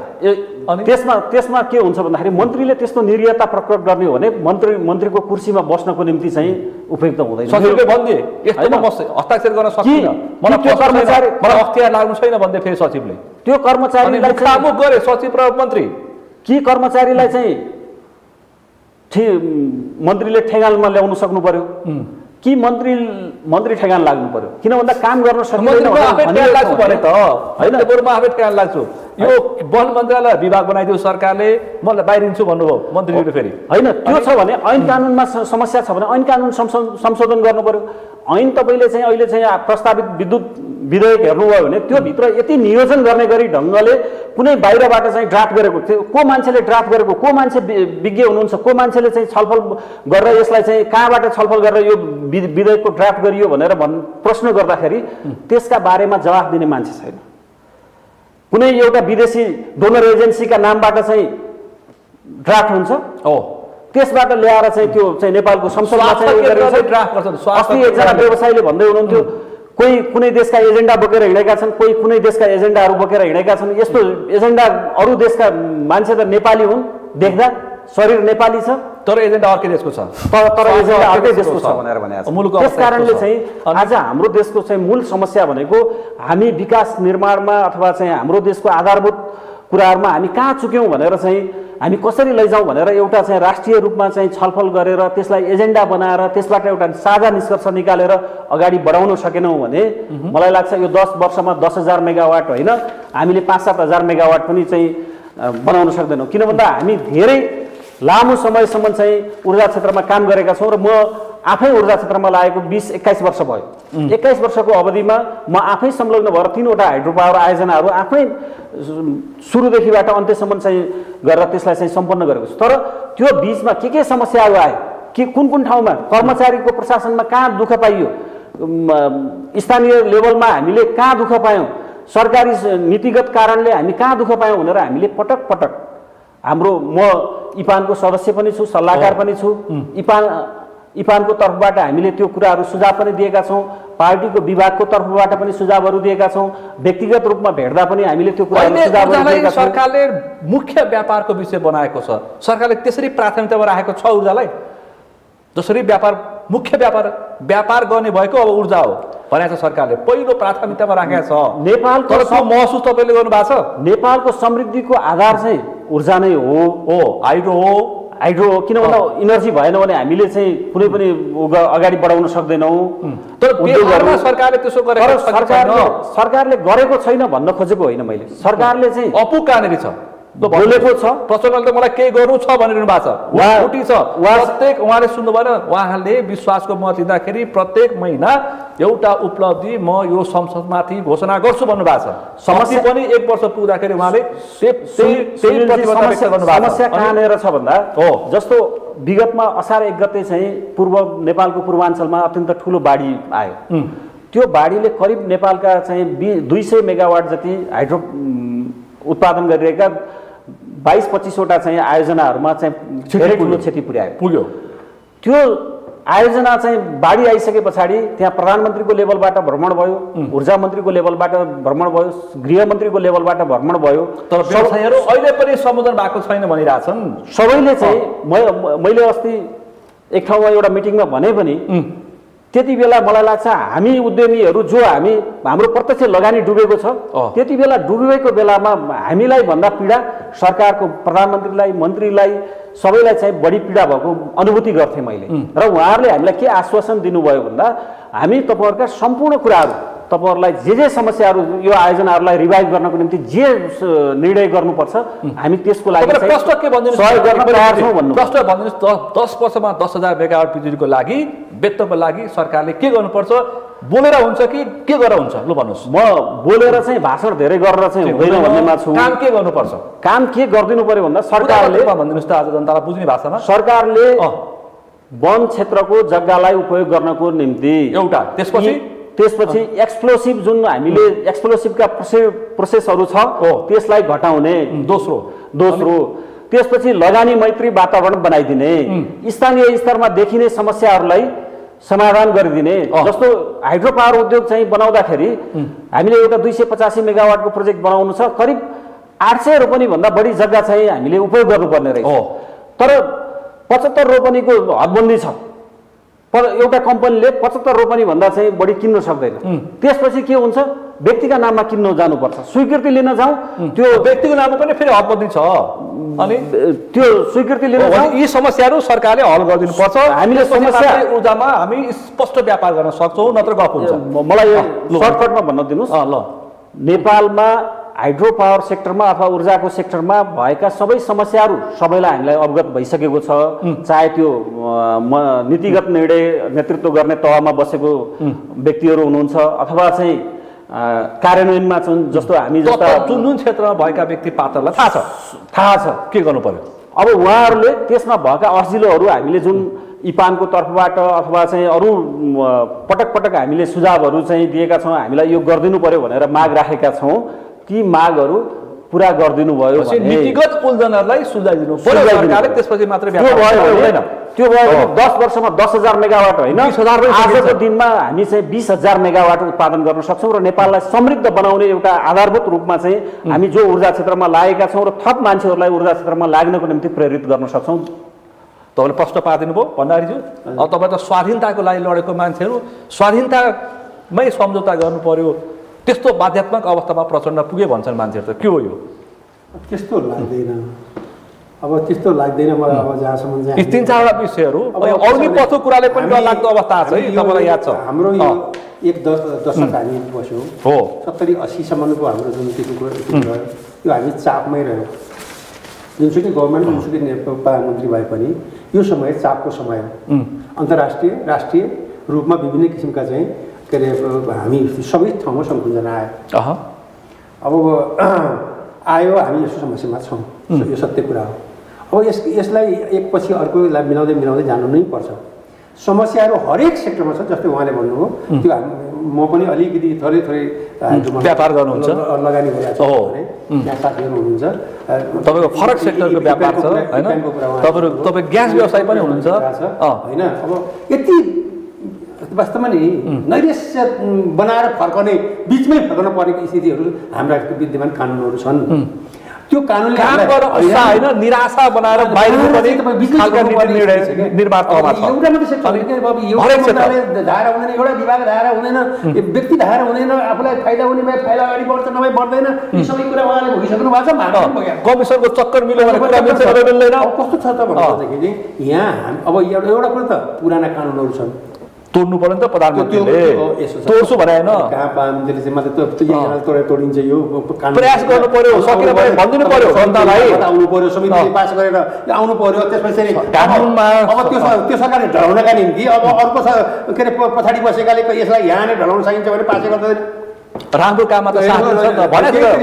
त्यसमा के हुन्छ भन्दाखेरि मन्त्रीले त्यस्तो निर्यता प्रकट गर्ने हो भने मन्त्रीको कुर्सीमा बस्नको निम्ति चाहिँ उपयुक्त हुँदैन। सचिवले भनिदिए यस्तोमा म हस्ताक्षर गर्न सक्दिनँ, मलाई अख्तियार लाग्नु छैन भन्दै फेरि सचिवले त्यो कर्मचारीलाई काबु गरे। सचिव र मन्त्री कि कर्मचारीलाई चाहिँ मन्त्रीले ठेगानमा ल्याउनु सक्नु पर्यो कि मन्त्री ठेगान लाग्नु पर्यो? किन भन्दा काम गर्न सक्दैन भने त होइन, बरु म आफै ठेगान लाग्छु। यो वन मन्त्रालय विभाग बनाइदियो सरकारले, मलाई बाहिरिन्छु भन्नुभयो मन्त्रीले। फेरि होइन, त्यो छ भने ऐन कानुनमा समस्या छ भने ऐन कानुन संशोधन गर्नु पर्यो। ऐन तपाईँले चाहिँ अहिले चाहिँ प्रस्तावित विद्युत विधेयक हेर्नुभयो भने त्यो भित्र यति नियोजन गर्ने गरी ढङ्गले कुनै बाहिरबाट चाहिँ ड्राफ्ट गरेको थियो, को मान्छेले ड्राफ्ट गरेको, को मान्छे विज्ञ हुनुहुन्छ, को मान्छेले चाहिँ छलफल गरेर यसलाई चाहिँ कहाँबाट छलफल गरेर यो विधेयकको ड्राफ्ट गरियो भनेर प्रश्न गर्दाखेरि त्यसका बारेमा जवाफ दिने मान्छे छैन। कुनै एउटा विदेशी डोनर एजेन्सीका नामबाट चाहिँ ड्राफ्ट हुन्छ, त्यसबाट ल्याएर चाहिँ त्यो चाहिँ नेपालको संसदमा चाहिँ ड्राफ्ट गर्छ। अस्ति एकजना व्यवसायीले भन्दै हुनुहुन्थ्यो कोही कुनै देशका एजेन्डा बोकेर हिँडेका छन्, कोही कुनै देशका एजेन्डाहरू बोकेर हिँडेका छन्। यस्तो एजेन्डा अरू देशका मान्छे त नेपाली हुन्, देख्दा शरीर नेपाली छ तर एजेन्डा अर्कै देशको छ, तर एजेन्डा अर्कै देशको छ भनेर भनेको छ। त्यस कारणले चाहिँ आज हाम्रो देशको चाहिँ मूल समस्या भनेको हामी विकास निर्माणमा अथवा चाहिँ हाम्रो देशको आधारभूत कुराहरूमा हामी कहाँ चुक्यौँ भनेर चाहिँ हामी कसरी लैजाउँ भनेर एउटा चाहिँ राष्ट्रिय रूपमा चाहिँ छलफल गरेर त्यसलाई एजेन्डा बनाएर त्यसबाट एउटा साझा निष्कर्ष निकालेर अगाडि बढाउन सकेनौँ भने मलाई लाग्छ यो 10 वर्षमा 10,000 मेगावाट होइन, हामीले 5-7 हजार मेगावाट पनि चाहिँ बनाउन सक्दैनौँ। किन भन्दा हामी धेरै लामो समयसम्म चाहिँ ऊर्जा क्षेत्रमा काम गरेका छौँ र म आफै ऊर्जा क्षेत्रमा लागेको 20-21 वर्ष भयो। 21 वर्षको अवधिमा म आफै संलग्न भएर 3वटा हाइड्रो पावर आयोजनाहरू आफै सुरुदेखिबाट अन्त्यसम्म चाहिँ गरेर त्यसलाई चाहिँ सम्पन्न गरेको छु। तर त्यो बिचमा के समस्याहरू आए, के कुन ठाउँमा कर्मचारीको प्रशासनमा कहाँ दुःख पाइयो, स्थानीय लेभलमा हामीले कहाँ दुःख पायौँ, सरकारी नीतिगत कारणले हामी कहाँ दुःख पायौँ भनेर हामीले पटक पटक हाम्रो म इपानको सदस्य पनि छु, सल्लाहकार पनि छु, इपानको तर्फबाट हामीले त्यो कुराहरू सुझाव पनि दिएका छौँ, पार्टीको विभागको तर्फबाट पनि सुझावहरू दिएका छौँ, व्यक्तिगत रूपमा भेट्दा पनि हामीले त्यो कुराहरू सुझावहरू दिएका छौँ। सरकारले मुख्य व्यापारको विषय बनाएको छ, सरकारले त्यसरी प्राथमिकतामा राखेको छ ऊर्जालाई, जसरी मुख्य व्यापार गर्ने भएको अब ऊर्जा हो भनेको छ सरकारले, पहिलो प्राथमिकतामा राखेको छ। नेपालको महसुस तपाईँले गर्नुभएको छ? नेपालको समृद्धिको आधार चाहिँ ऊर्जा नै हो, हाइड्रो हो। किन भन्दा इनर्जी भएन भने हामीले चाहिँ कुनै पनि अगाडि बढाउन सक्दैनौँ। तर सरकारले त्यसो गरेको सरकारले गरेको छैन भन्न खोजेको होइन मैले, सरकारले चाहिँ अपु कहाँनिर छ बोलेको छ। प्रचण्डले त मलाई केही गर्नु छ भनिरहनु भएको छ, प्रत्येक उहाँले सुन्नु भएन, उहाँले विश्वासको मत लिँदाखेरि प्रत्येक महिना एउटा उपलब्धि म यो संसदमाथि घोषणा गर्छु भन्नुभएको छ। समस्या पनि 1 वर्ष पुग्दाखेरि उहाँले समस्या कहाँनिर छ भन्दा जस्तो विगतमा असार 1 गते चाहिँ नेपालको पूर्वाञ्चलमा अत्यन्त ठुलो बाढी आयो। त्यो बाढीले करिब नेपालका चाहिँ 200 मेगावाट जति हाइड्रो उत्पादन गरिरहेका 22-25 वटा चाहिँ आयोजनाहरूमा चाहिँ धेरै ठुलो क्षति पुग्यो। त्यो आयोजना चाहिँ बाढी आइसके पछाडि त्यहाँ प्रधानमन्त्रीको लेभलबाट भ्रमण भयो, ऊर्जा मन्त्रीको लेभलबाट भ्रमण भयो, गृहमन्त्रीको लेभलबाट भ्रमण भयो। तर व्यवसायीहरू अहिले पनि सम्बोधन भएको छैन भनिरहेछन्। सबैले चाहिँ मैले अस्ति एक ठाउँमा एउटा मिटिङमा भने पनि त्यति बेला मलाई लाग्छ हामी उद्यमीहरू जो हाम्रो प्रत्यक्ष लगानी डुबेको छ, त्यति बेला डुबेको बेलामा हामीलाई भन्दा पीडा सरकारको प्रधानमन्त्रीलाई, मन्त्रीलाई, सबैलाई चाहिँ बढी पीडा भएको अनुभूति गर्थेँ मैले। र उहाँहरूले हामीलाई के आश्वासन दिनुभयो भन्दा हामी तपाईँहरूका सम्पूर्ण कुराहरू, तपाईँहरूलाई जे समस्याहरू यो आयोजनाहरूलाई रिभाइभ गर्नको निम्ति जे निर्णय गर्नुपर्छ हामी त्यसको लागि सहयोग गर्न तयार छौँ भन्नु। प्रश्न भनिदिनुहोस्, 10 वर्षमा 10,000 मेगावाट बिजुलीको लागि बेच्नको लागि सरकारले के गर्नुपर्छ? बोलेर हुन्छ कि के गरेर हुन्छ? लु भन्नुहोस्। म बोलेर चाहिँ भाषण धेरै गरेर चाहिँ हुँदैन भन्नेमा छु। काम के गर्नुपर्छ? काम के गरिदिनु पर्यो भन्दा सरकारले भनिदिनुहोस् त आज जनतालाई बुझ्ने भाषामा। सरकारले वन क्षेत्रको जग्गालाई उपयोग गर्नको निम्ति एउटा, त्यसपछि एक्सप्लोसिभ जुन हामीले एक्सप्लोसिभका प्रोसेसहरू छ त्यसलाई घटाउने, दोस्रो त्यसपछि लगानी मैत्री वातावरण बनाइदिने, स्थानीय स्तरमा देखिने समस्याहरूलाई समाधान गरिदिने। जस्तो हाइड्रो पावर उद्योग चाहिँ बनाउँदाखेरि हामीले एउटा 285 मेगावाटको प्रोजेक्ट बनाउनु छ, करिब 800 रोपनी भन्दा बढी जग्गा चाहिँ हामीले उपयोग गर्नुपर्ने रहेछ। तर 75 रोपनीको हदबन्दी छ, पर एउटा कम्पनीले 75 रोपनी भन्दा चाहिँ बढी किन्न सक्दैन। त्यसपछि के हुन्छ? व्यक्तिका नाममा किन्न जानुपर्छ, स्वीकृति लिन जाउँ, त्यो व्यक्तिको नाममा पनि फेरि हदबन्दी छ, अनि त्यो स्वीकृति लिन जाउँ। यी समस्याहरू सरकारले हल गरिदिनु पर्छ। हामीले समस्या ऊर्जामा हामी स्पष्ट व्यापार गर्न सक्छौँ, नत्र गफ हुन्छ। मलाई सर्टकटमा भन्न दिनुहोस्। नेपालमा हाइड्रो पावर सेक्टरमा अथवा ऊर्जाको सेक्टरमा भएका सबै समस्याहरू सबैलाई हामीलाई अवगत भइसकेको छ। चाहे त्यो नीतिगत निर्णय नेतृत्व गर्ने तहमा बसेको व्यक्तिहरू हुनुहुन्छ अथवा चाहिँ कार्यान्वयनमा जस्तो हामी जस्ता जुन क्षेत्रमा भएका व्यक्ति पात्रलाई थाहा छ के गर्नु पर्यो। अब उहाँहरूले त्यसमा भएका अर्जिलोहरू हामीले जुन इपानको तर्फबाट अथवा चाहिँ अरू पटक हामीले सुझावहरू चाहिँ दिएका छौँ, हामीलाई यो गरिदिनु पर्यो भनेर माग राखेका छौँ। ती मागहरू पुरा गरिदिनु भयो भने नीतिगत उल्लङ्घनहरूलाई सुल्झाइदिनु पर्यो सरकारले, त्यसपछि मात्र त्यो भयो। 10 वर्षमा 10,000 मेगावाट होइन, आजको दिनमा हामी चाहिँ 20,000 मेगावाट उत्पादन गर्न सक्छौँ र नेपाललाई समृद्ध बनाउने एउटा आधारभूत रूपमा चाहिँ हामी जो ऊर्जा क्षेत्रमा लागेका छौँ र थप मान्छेहरूलाई ऊर्जा क्षेत्रमा लाग्नको निम्ति प्रेरित गर्न सक्छौँ। तपाईँले प्रश्न पारिदिनु भयो भण्डारीज्यू। अब तपाईँ त स्वाधीनताको लागि लडेको मान्छेहरू, स्वाधीनतामै सम्झौता गर्नु पर्यो, त्यस्तो बाध्यात्मक अवस्थामा प्रचण्ड पुगे भन्छन् मान्छेहरू। त के हो यो? त्यस्तो लाग्दैन, अब त्यस्तो लाग्दैन मलाई। अब जहाँसम्म चाहिँ 3-4वटा विषयहरू अग्नि पथको कुराले पनि डरलाग्दो अवस्था छ है, तपाईँलाई याद छ? हाम्रो यो 1 दशक हामी बस्यौँ हो, 70-80 सम्मको हाम्रो जुन त्यतिको रह्यो यो हामी चापमै रह्यौँ। जुनसुकै गभर्मेन्ट जुनसुकै प्रधानमन्त्री भए पनि यो समय चापको समय हो। अन्तर्राष्ट्रिय राष्ट्रिय रूपमा विभिन्न किसिमका चाहिँ के अरे हामी सबै ठाउँमा सङ्कुचना आयो। अब आयो, हामी यस्तो समस्यामा छौँ, यो सत्य कुरा हो। अब यसलाई एकपछि अर्कोलाई मिलाउँदै जानु नै पर्छ। समस्याहरू हरेक सेक्टरमा छ, जस्तै उहाँले भन्नुभयो त्यो म पनि अलिकति थोरै व्यापार गर्नुहुन्छ, लगानी गरेको छु भने यहाँ साथीहरू हुनुहुन्छ, तपाईँको फरक सेक्टरको व्यापार छ होइन, तपाईँ ग्यास व्यवसाय पनि हुनुहुन्छ होइन। अब यति वास्तवमा नि नैराश्य बनाएर फर्कने बिचमै फर्कन परेको स्थितिहरू हाम्रा विद्यमान कानुनहरू छन्। त्यो कानुनले होइन निराशा बनाएर बाहिरको पनि निर्माण तहमा छ। एउटा मात्रै सेक्टर होइन, एउटा मन्त्रालय धारा हुँदैन, एउटा विभाग धारा हुँदैन, व्यक्ति धारा हुँदैन, आफूलाई फाइदा हुने भए फाइदा अगाडि बढ्छ, नभए बढ्दैन। यी सबै कुरा उहाँले भोगिसक्नु भएको छ। कमिसनको चक्कर मिल्यो भने कुरा मिल्छ मिल्दैन। अब कस्तो छ त भन्दाखेरि चाहिँ यहाँ अब एउटा कुरा त पुराना कानुनहरू छन्, तोड्नु पर्यो नि त प्रधानमन्त्रीले। तोड्छु भने होइन, तोडिन्छ यो प्रयास गर्नु पर्यो, सकेर पनि भनिदिनु पर्यो जनतालाई, आउनु पर्यो, समितिले पास गरेर आउनु पर्यो। त्यसपछि कानुनमा अब त्यो सरकारले ढलाउनका निम्ति अब अर्को के अरे पछाडि बसेकाले यसलाई यहाँ नै ढलाउन सकिन्छ भने पासै गर्दैन। राम्रो काममा त साथ दिन्छ नि त भनेको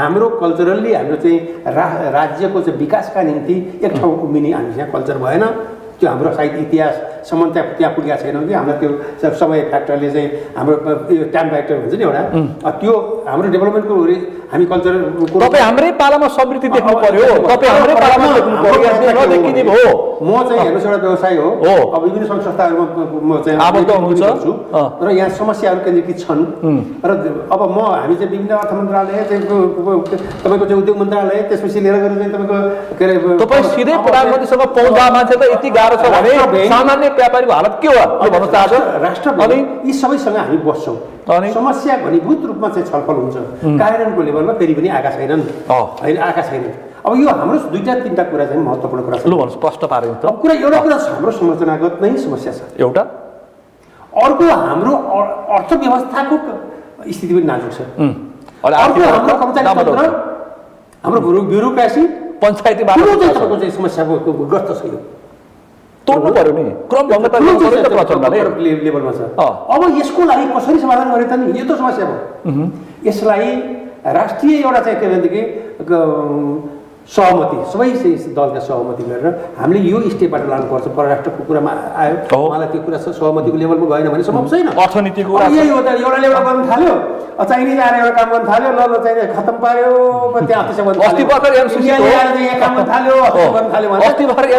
हाम्रो कल्चरल्ली हाम्रो चाहिँ राज्यको चाहिँ विकासका निम्ति एक ठाउँ उभिने हामी यहाँ कल्चर भएन। त्यो हाम्रो साहित्य इतिहाससम्म त्यहाँ पुगेको छैनौँ कि हाम्रो त्यो समय फ्याक्टरले चाहिँ हाम्रो टाइम फ्याक्टर हुन्छ नि एउटा, त्यो हाम्रो डेभलपमेन्टको हामी कल्चर तपाईँ हाम्रै पालामा समृद्धि देख्नु पर्यो, तपाईँ हाम्रै पालामा देख्नु पर्यो। हो म चाहिँ हेर्नुहोस् एउटा व्यवसाय हो, अब विभिन्न सङ्घ संस्थाहरूमा म चाहिँ आबद्ध हुनुहुन्छ र यहाँ समस्याहरू केन्द्रीकृत छन् र अब हामी चाहिँ विभिन्न अर्थ मन्त्रालय चाहिँ तपाईँको चाहिँ उद्योग मन्त्रालय त्यसपछि लिएर गएर चाहिँ तपाईँको के अरे तपाईँ सिधै प्रधानमन्त्रीसँग पहुँचा मान्छे त यति गाह्रो छ भने सामान्य व्यापारीको हालत के हो भन्नु चाहन्छ? राष्ट्र अनि यी सबैसँग हामी बस्छौँ, समस्या घनीभूत रूपमा चाहिँ छलफल हुन्छ, कार्यान्वयनको लेभलमा फेरि पनि आएका छैनन्, होइन आएका छैनन्। अब यो हाम्रो दुईटा तिनवटा कुरा चाहिँ महत्त्वपूर्ण कुरा छ। लु भन्नु स्पष्ट पार्यो त। अब कुरा एउटा कुरा छ, हाम्रो संरचनागत नै समस्या छ एउटा, अर्को हाम्रो अर्थव्यवस्थाको स्थिति पनि नाजुक छ, अर्को हाम्रो कर्मचारी तन्त्र, हाम्रो ब्युरोक्रेसी, पञ्चायती चाहिँ समस्याको ग्रस्त छ। यो तोड्नु पर्यो नि, क्रमभङ्गता लेभलमा छ। अब यसको लागि कसरी समाधान गरे त नि, यो त समस्या भयो। यसलाई राष्ट्रिय एउटा चाहिँ के भनेदेखि सहमति, सबै दलका सहमति गरेर हामीले यो स्टेपबाट लानुपर्छ। परराष्ट्रको कुरामा आयो, उहाँलाई त्यो कुरा सहमतिको लेभलमा गएन भने सम्भव छैन। अर्थनीतिको यही हो त, एउटा लेभल गर्न थाल्यो, चाइनिज आएर एउटा काम गर्न थाल्यो, ल चाहिँ खत्तम पार्यो, त्यहाँ अस्ति भर्खर यहाँ काम गर्न थाल्यो, अस्ति भर्खर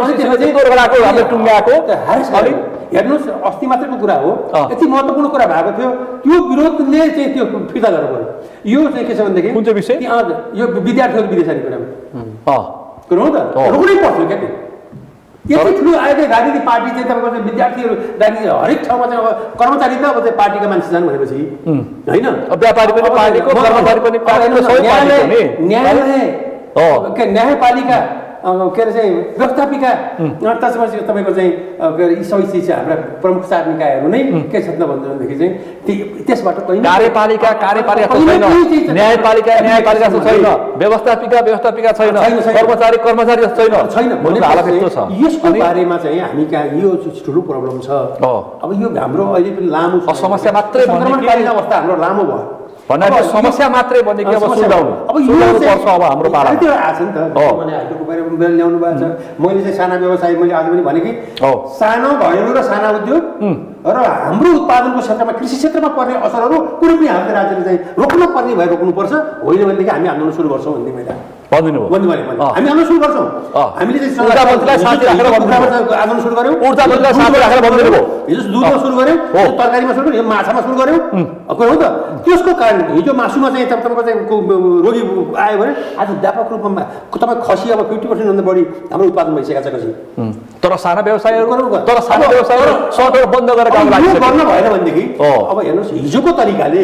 हेर्नुहोस् अस्ति मात्रैको कुरा हो, यति महत्त्वपूर्ण कुरा भएको थियो, त्यो विरोधले चाहिँ त्यो फिर्ता गर्नु पर्यो। यो चाहिँ के छ भनेदेखि कुन चाहिँ विषय, यो विद्यार्थीहरू विदेश जाने कुरामा कुरो हो त, रोक्नै पर्थ्यो क्या। त्यो यति ठुलो आएको राजनीतिक पार्टी चाहिँ तपाईँको चाहिँ विद्यार्थीहरू राजनीति हरेक ठाउँमा चाहिँ अब कर्मचारी त अब चाहिँ पार्टीका मान्छे जानु भनेपछि होइन, व्यापारी पनि पार्टीको, कर्मचारी पनि पार्टीको, न्यायपालिका के अरे चाहिँ व्यवस्थापिका, त्यसपछि तपाईँको चाहिँ यी सबै चिज चाहिँ हाम्रा प्रमुख चार निकायहरू नै के छ भनेदेखि चाहिँ त्यसबाट कार्यपालिका छैन, न्यायपालिका छैन, व्यवस्थापिका छैन, कर्मचारी छैन। यसको बारेमा चाहिँ हामी कहाँ यो ठुलो प्रब्लम छ। अब यो हाम्रो अहिले पनि लामो समस्या मात्रै अवस्था हाम्रो लामो भयो भन्नाले समस्या मात्रै भनेको अब सुल्झाउनु पर्छ। अब हाम्रो पाला त्यो आछ नि त, हाइड्रोको बारेमा ल्याउनु भएको छ। मैले चाहिँ साना व्यवसाय मैले आज पनि भने कि सानो घरेलु र साना उद्योग र हाम्रो उत्पादनको क्षेत्रमा कृषि क्षेत्रमा पर्ने असरहरू कुनै पनि हाम्रो राज्यले चाहिँ रोक्न पर्ने भए रोक्नुपर्छ, होइन भनेदेखि हामी आन्दोलन सुरु गर्छौँ भन्ने मैले भनिदिनु भयो। हामी आन्दोलन सुरु गर्छौँ, हामीले चाहिँ ऊर्जा मन्त्रीलाई साथी राखेर आन्दोलन सुरु गर्यौँ, ऊर्जा मन्त्रीलाई साथी राखेर भनिदिनु भयो। हिजो दुधमा सुरु गर्यौँ, तरकारीमा सुरु गर्यौँ, माछामा सुरु गर्यौँ, हो त। त्यसको कारण हिजो मासुमा चाहिँ तपाईँको चाहिँ रोगी आयो भने आज व्यापक रूपमा तपाईँ खसी अब 50% भन्दा बढी हाम्रो उत्पादन भइसकेको छ खसी। तर साना व्यवसायहरू सटहरू बन्द गरेर गर्न भएन भनेदेखि अब हेर्नुहोस् हिजोको तरिकाले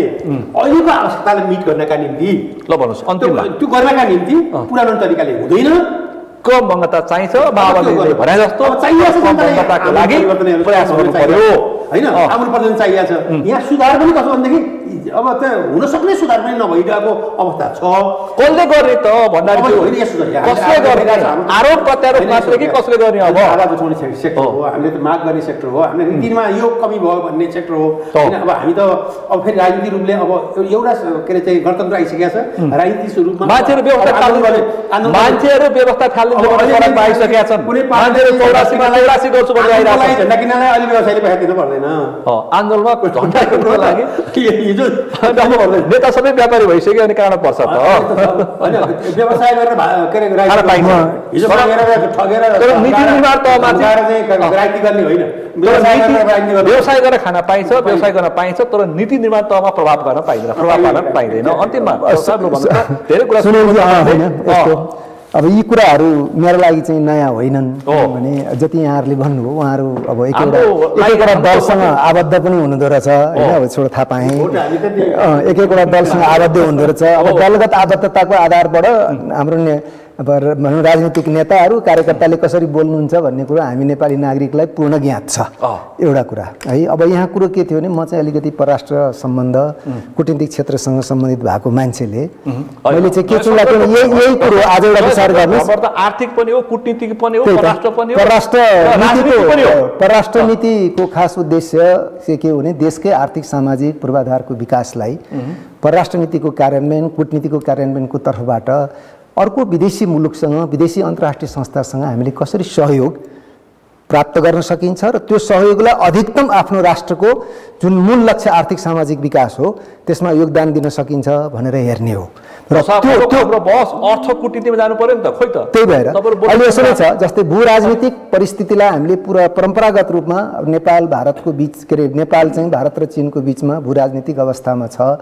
अहिलेको आवश्यकतालाई मिट गर्नका निम्ति ल भन्नुहोस् अन्तिममा त्यो गर्नका निम्ति पुरानो तरिकाले हुँदैन। क्रमभङ्गता चाहिन्छ, माओवादीले भने जस्तो क्रमभङ्गताको लागि प्रयास गर्नु पर्यो होइन। हाम्रो प्रधान चाहिएको छ। यहाँ सुधार पनि कस्तो भनेदेखि अब त हुन सक्ने सुधार पनि नभइरहेको अवस्था छ। कसले गर्ने त भन्दाखेरि कसले गर्ने आरोप प्रत्यारोप मात्र कि कसले गर्ने? अब आवाज उठाउने सेक्टर हो, हामीले त माग गर्ने सेक्टर हो, हामीले नीतिमा यो कमी भयो भन्ने सेक्टर हो हैन। अब हामी त अब फेरि राजनीतिक रूपले अब एउटा के अरे चाहिँ गणतन्त्र आइसकेको छ, राजनीतिक रूपमा मान्छेहरू व्यवस्था फाल्ने पाइसकेका छन्। मान्छेहरू 84 मा 84 गर्छु भन्दै आइरहेको छ। झन्डा किन्नलाई अलि व्यवसायले पैसा दिनु पर्दैन। आन्दोलनमा झन्डा किन्नको लागि हिजो नेता सबै व्यापारी भइसक्यो अनि कहाँ पर्छ त? हैन व्यवसाय गरेर के अरे हिजो ठगेर नीति निर्माण तहमा राजनीति गर्ने होइन, व्यवसाय गरेर खान पाइन्छ, व्यवसाय गर्न पाइन्छ, तर नीति निर्माण तहमा प्रभाव गर्न पाइँदैन, प्रभाव पार्न पाइँदैन। अन्तिममा धेरै कुरा अब यी कुराहरू मेरो लागि चाहिँ नयाँ होइनन् भने जति यहाँहरूले भन्नुभयो उहाँहरू अब एक एकवटा दलसँग आबद्ध पनि हुनुहुँदो रहेछ होइन। अब छोड थाहा पाएँ एक एकवटा दलसँग आबद्ध हुनुहुँदो रहेछ। अब दलगत आबद्धताको आधारबाट हाम्रो अब भनौँ राजनीतिक नेताहरू कार्यकर्ताले कसरी बोल्नुहुन्छ भन्ने कुरो हामी नेपाली नागरिकलाई पूर्ण ज्ञात छ एउटा कुरा है। अब यहाँ कुरो के थियो भने म चाहिँ अलिकति परराष्ट्र सम्बन्ध कूटनीतिक क्षेत्रसँग सम्बन्धित भएको मान्छेले मैले चाहिँ के चाहिँ यही कुरो आज एउटा विचार गर्नुहोस्। आर्थिक पनि हो, कूटनीतिक पनि हो, परराष्ट्र पनि हो, परराष्ट्र नीतिको खास उद्देश्य चाहिँ के हो भने देशकै आर्थिक सामाजिक पूर्वाधारको विकासलाई परराष्ट्र नीतिको कार्यान्वयन कूटनीतिको कार्यान्वयनको तर्फबाट अर्को विदेशी मुलुकसँग विदेशी अन्तर्राष्ट्रिय संस्थासँग हामीले कसरी सहयोग प्राप्त गर्न सकिन्छ र त्यो सहयोगलाई अधिकतम आफ्नो राष्ट्रको जुन मूल लक्ष्य आर्थिक सामाजिक विकास हो त्यसमा योगदान दिन सकिन्छ भनेर हेर्ने हो। र त्यो बस अर्थ कूटनीतिमा जानु पर्यो नि त, खोइ त। त्यही भएर अहिले यसो नै छ, जस्तै भू राजनीतिक परिस्थितिलाई हामीले पुरा परम्परागत रूपमा नेपाल भारतको बीच के अरे नेपाल चाहिँ भारत र चीनको बीचमा भू राजनीतिक अवस्थामा छ।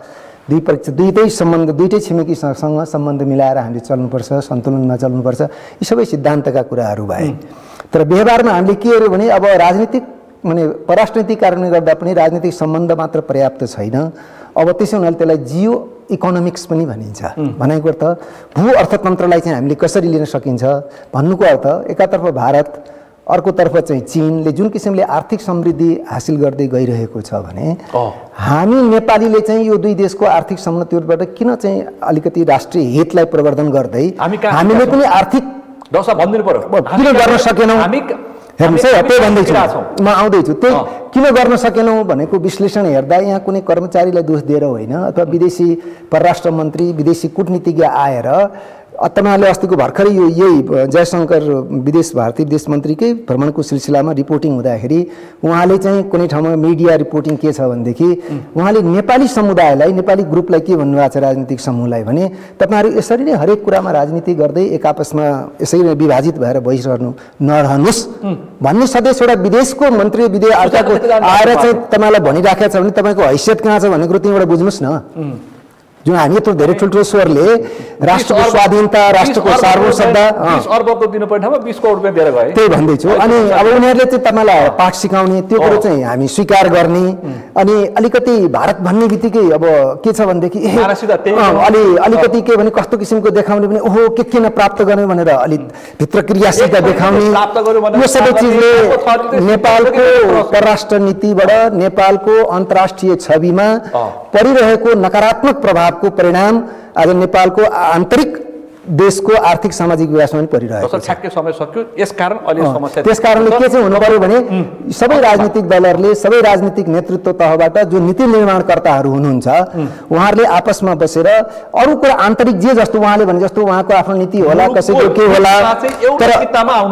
दुईटै सम्बन्ध दुईटै छिमेकीसँग सम्बन्ध मिलाएर हामीले चल्नुपर्छ, सन्तुलनमा चल्नुपर्छ, यी सबै सिद्धान्तका कुराहरू भए। तर व्यवहारमा हामीले के गर्यो भने अब राजनीतिक माने परराष्ट्र नीति कार्यान्वयन गर्दा पनि राजनीतिक सम्बन्ध मात्र पर्याप्त छैन। अब त्यसै हुनाले त्यसलाई जियो इकोनोमिक्स पनि भनिन्छ। भनेको अर्थ भू अर्थतन्त्रलाई चाहिँ हामीले कसरी लिन सकिन्छ भन्नुको अर्थ एकातर्फ भारत अर्कोतर्फ चाहिँ चीनले जुन किसिमले आर्थिक समृद्धि हासिल गर्दै गइरहेको छ भने हामी नेपालीले चाहिँ यो दुई देशको आर्थिक सम्बन्धबाट किन चाहिँ अलिकति राष्ट्रिय हितलाई प्रवर्धन गर्दै हामीले पनि आर्थिक दशा भनिदिनु पर्यो किन गर्न सकेनौँ हेर्नुहोस् है। त्यही भन्दैछु म आउँदैछु, त्यही किन गर्न सकेनौँ भनेको विश्लेषण हेर्दा यहाँ कुनै कर्मचारीलाई दोष दिएर होइन अथवा विदेशी परराष्ट्र मन्त्री विदेशी कूटनीतिज्ञ आएर तपाईँहरूले अस्तिको भर्खरै यो यही जयशङ्कर भारतीय विदेश मन्त्रीकै भ्रमणको सिलसिलामा रिपोर्टिङ हुँदाखेरि उहाँले चाहिँ कुनै ठाउँमा मिडिया रिपोर्टिङ के छ भनेदेखि उहाँले नेपाली समुदायलाई नेपाली ग्रुपलाई के भन्नुभएको छ राजनीतिक समूहलाई भने तपाईँहरू यसरी नै हरेक कुरामा राजनीति गर्दै एक आपसमा यसरी नै विभाजित भएर बसिरहनु नरहनुहोस् भन्ने सदस्य एउटा विदेशको मन्त्री विदेश अर्काको आएर चाहिँ तपाईँलाई भनिराखेको छ भने तपाईँको हैसियत कहाँ छ भन्ने कुरो त्यहीँबाट बुझ्नुहोस् न। जुन हामी यत्रो धेरै ठुल्ठुलो स्वरले राष्ट्रको स्वाधीनता राष्ट्रको सार्वभौमता 20 अर्बको दिनुपर्ने ठाउँमा 20 करोड रुपैयाँ दिएर गए। त्यही भन्दैछु। अनि अब उनीहरूले चाहिँ तपाईँलाई पाठ सिकाउने त्यो कुरो चाहिँ हामी स्वीकार गर्ने अनि अलिकति भारत भन्ने बित्तिकै अब के छ भनेदेखि अलिकति के भने कस्तो किसिमको देखाउने भने ओहो के किन प्राप्त गर्ने भनेर अलिक भित्र क्रियाशीलता देखाउने यो सबै चिजले नेपालको परराष्ट्र नीतिबाट नेपालको अन्तर्राष्ट्रिय छविमा परिरहेको नकारात्मक प्रभाव को परिणाम आज नेपालको आन्तरिक देशको आर्थिक सामाजिक विकासमा पनि परिरहेको छ। ठ्याक्कै समय सक्यो, यसकारण अहिले समस्या। त्यसकारणले के चाहिँ हुनु पर्यो भने सबै राजनीतिक दलहरूले सबै राजनीतिक नेतृत्व तहबाट जो नीति निर्माणकर्ताहरू हुनुहुन्छ उहाँहरूले आपसमा बसेर अरू कुरा आन्तरिक जे जस्तो उहाँले भने जस्तो उहाँको आफ्नो नीति होला कसैको के होला तर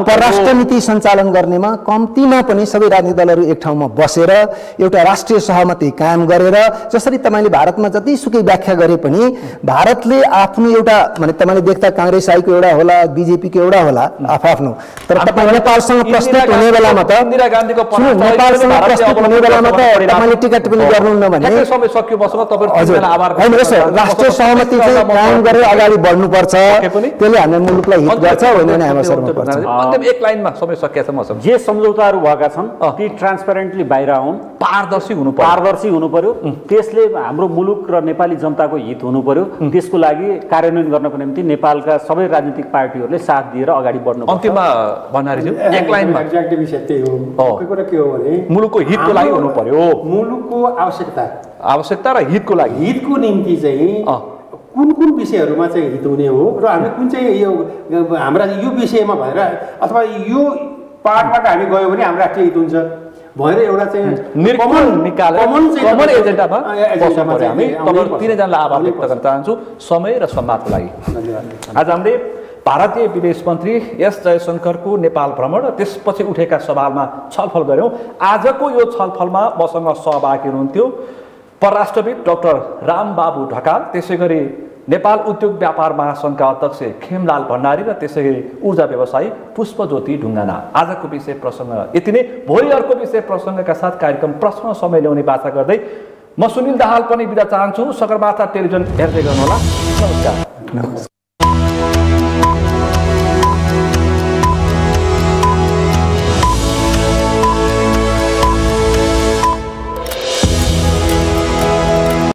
परराष्ट्र नीति सञ्चालन गर्नेमा कम्तीमा पनि सबै राजनीतिक दलहरू एक ठाउँमा बसेर एउटा राष्ट्रिय सहमति कायम गरेर जसरी तपाईँले भारतमा जतिसुकै व्याख्या गरे पनि भारतले आफ्नो एउटा भने तपाईँले कांग्रेस आईको एउटा होला बीजेपी को एउटा होला आफ्नो तर तपाईं नेपालसँग प्रस्तुत हुने बेलामा त इन्दिरा गान्धीको नेपालसँग प्रस्तुत हुने बेलामा त तपाईले टिका टिप्पणी गर्नुहुन्न भने समय सक्यो मसँग तपाईहरुलाई आभार हैन यसो राष्ट्रिय सहमति चाहिँ कायम गरेर अगाडि बढ्नु पर्छ त्यसले हाम्रो मुलुकलाई हित गर्छ होइन हाम्रो सर्वमा पर्छ। अन्तिम एक लाइनमा समय सकिया छ मसँग जे सम्झौताहरू भएका छन् ती ट्रान्सपेरेन्टली बाहिर आउन्, पारदर्शी हुनु पर्यो त्यसले हाम्रो मुलुक र नेपाली जनताको हित हुनु पर्यो। त्यसको लागि कार्यान्वयन गर्नको निम्ति नेपाल नेपालका सबै राजनीतिक पार्टीहरूले साथ दिएर अगाडि बढ्नु अन्तिममा भन्नाले एक लाइनमा एक्ज्याक्टली विषय त्यही हो। के कुरा के हो भने मुलुकको हितको लागि हुनु पर्यो। मुलुकको आवश्यकता र हितको लागि हितको निम्ति चाहिँ कुन कुन विषयहरूमा चाहिँ हित हुने हो र हामी कुन चाहिँ यो हाम्रा यो विषयमा भएर अथवा यो पार्टबाट हामी गयौँ भने हाम्रो राष्ट्रिय हित हुन्छ भएर एउटा चाहिँ कमन एजेन्डामा हामी तपाईहरु तीनैजनालाई आभार व्यक्त गर्न चाहन्छु समय र सम्मानको लागि। आज हामीले भारतीय विदेश मन्त्री एस जयशंकरको नेपाल भ्रमण र त्यसपछि उठेका सवालमा छलफल गर्यौं। आजको यो छलफलमा मसँग सहभागी हुनुहुन्थ्यो परराष्ट्रविद डाक्टर रामबाबु ढकाल, त्यसैगरी नेपाल उद्योग व्यापार महासंघका अध्यक्ष खेमलाल भण्डारी र त्यसैगरी ऊर्जा व्यवसायी पुष्पज्योति ढुङ्गाना। आजको विषय प्रसंग यति नै। भोलि अर्को विषय प्रसंगका साथ कार्यक्रम प्रश्न समय ल्याउने बाचा गर्दै म सुनिल दाहाल पनि बिदा चाहन्छु। सगरमाथा टेलिभिजन हेर्दै गर्नुहोला। नमस्कार।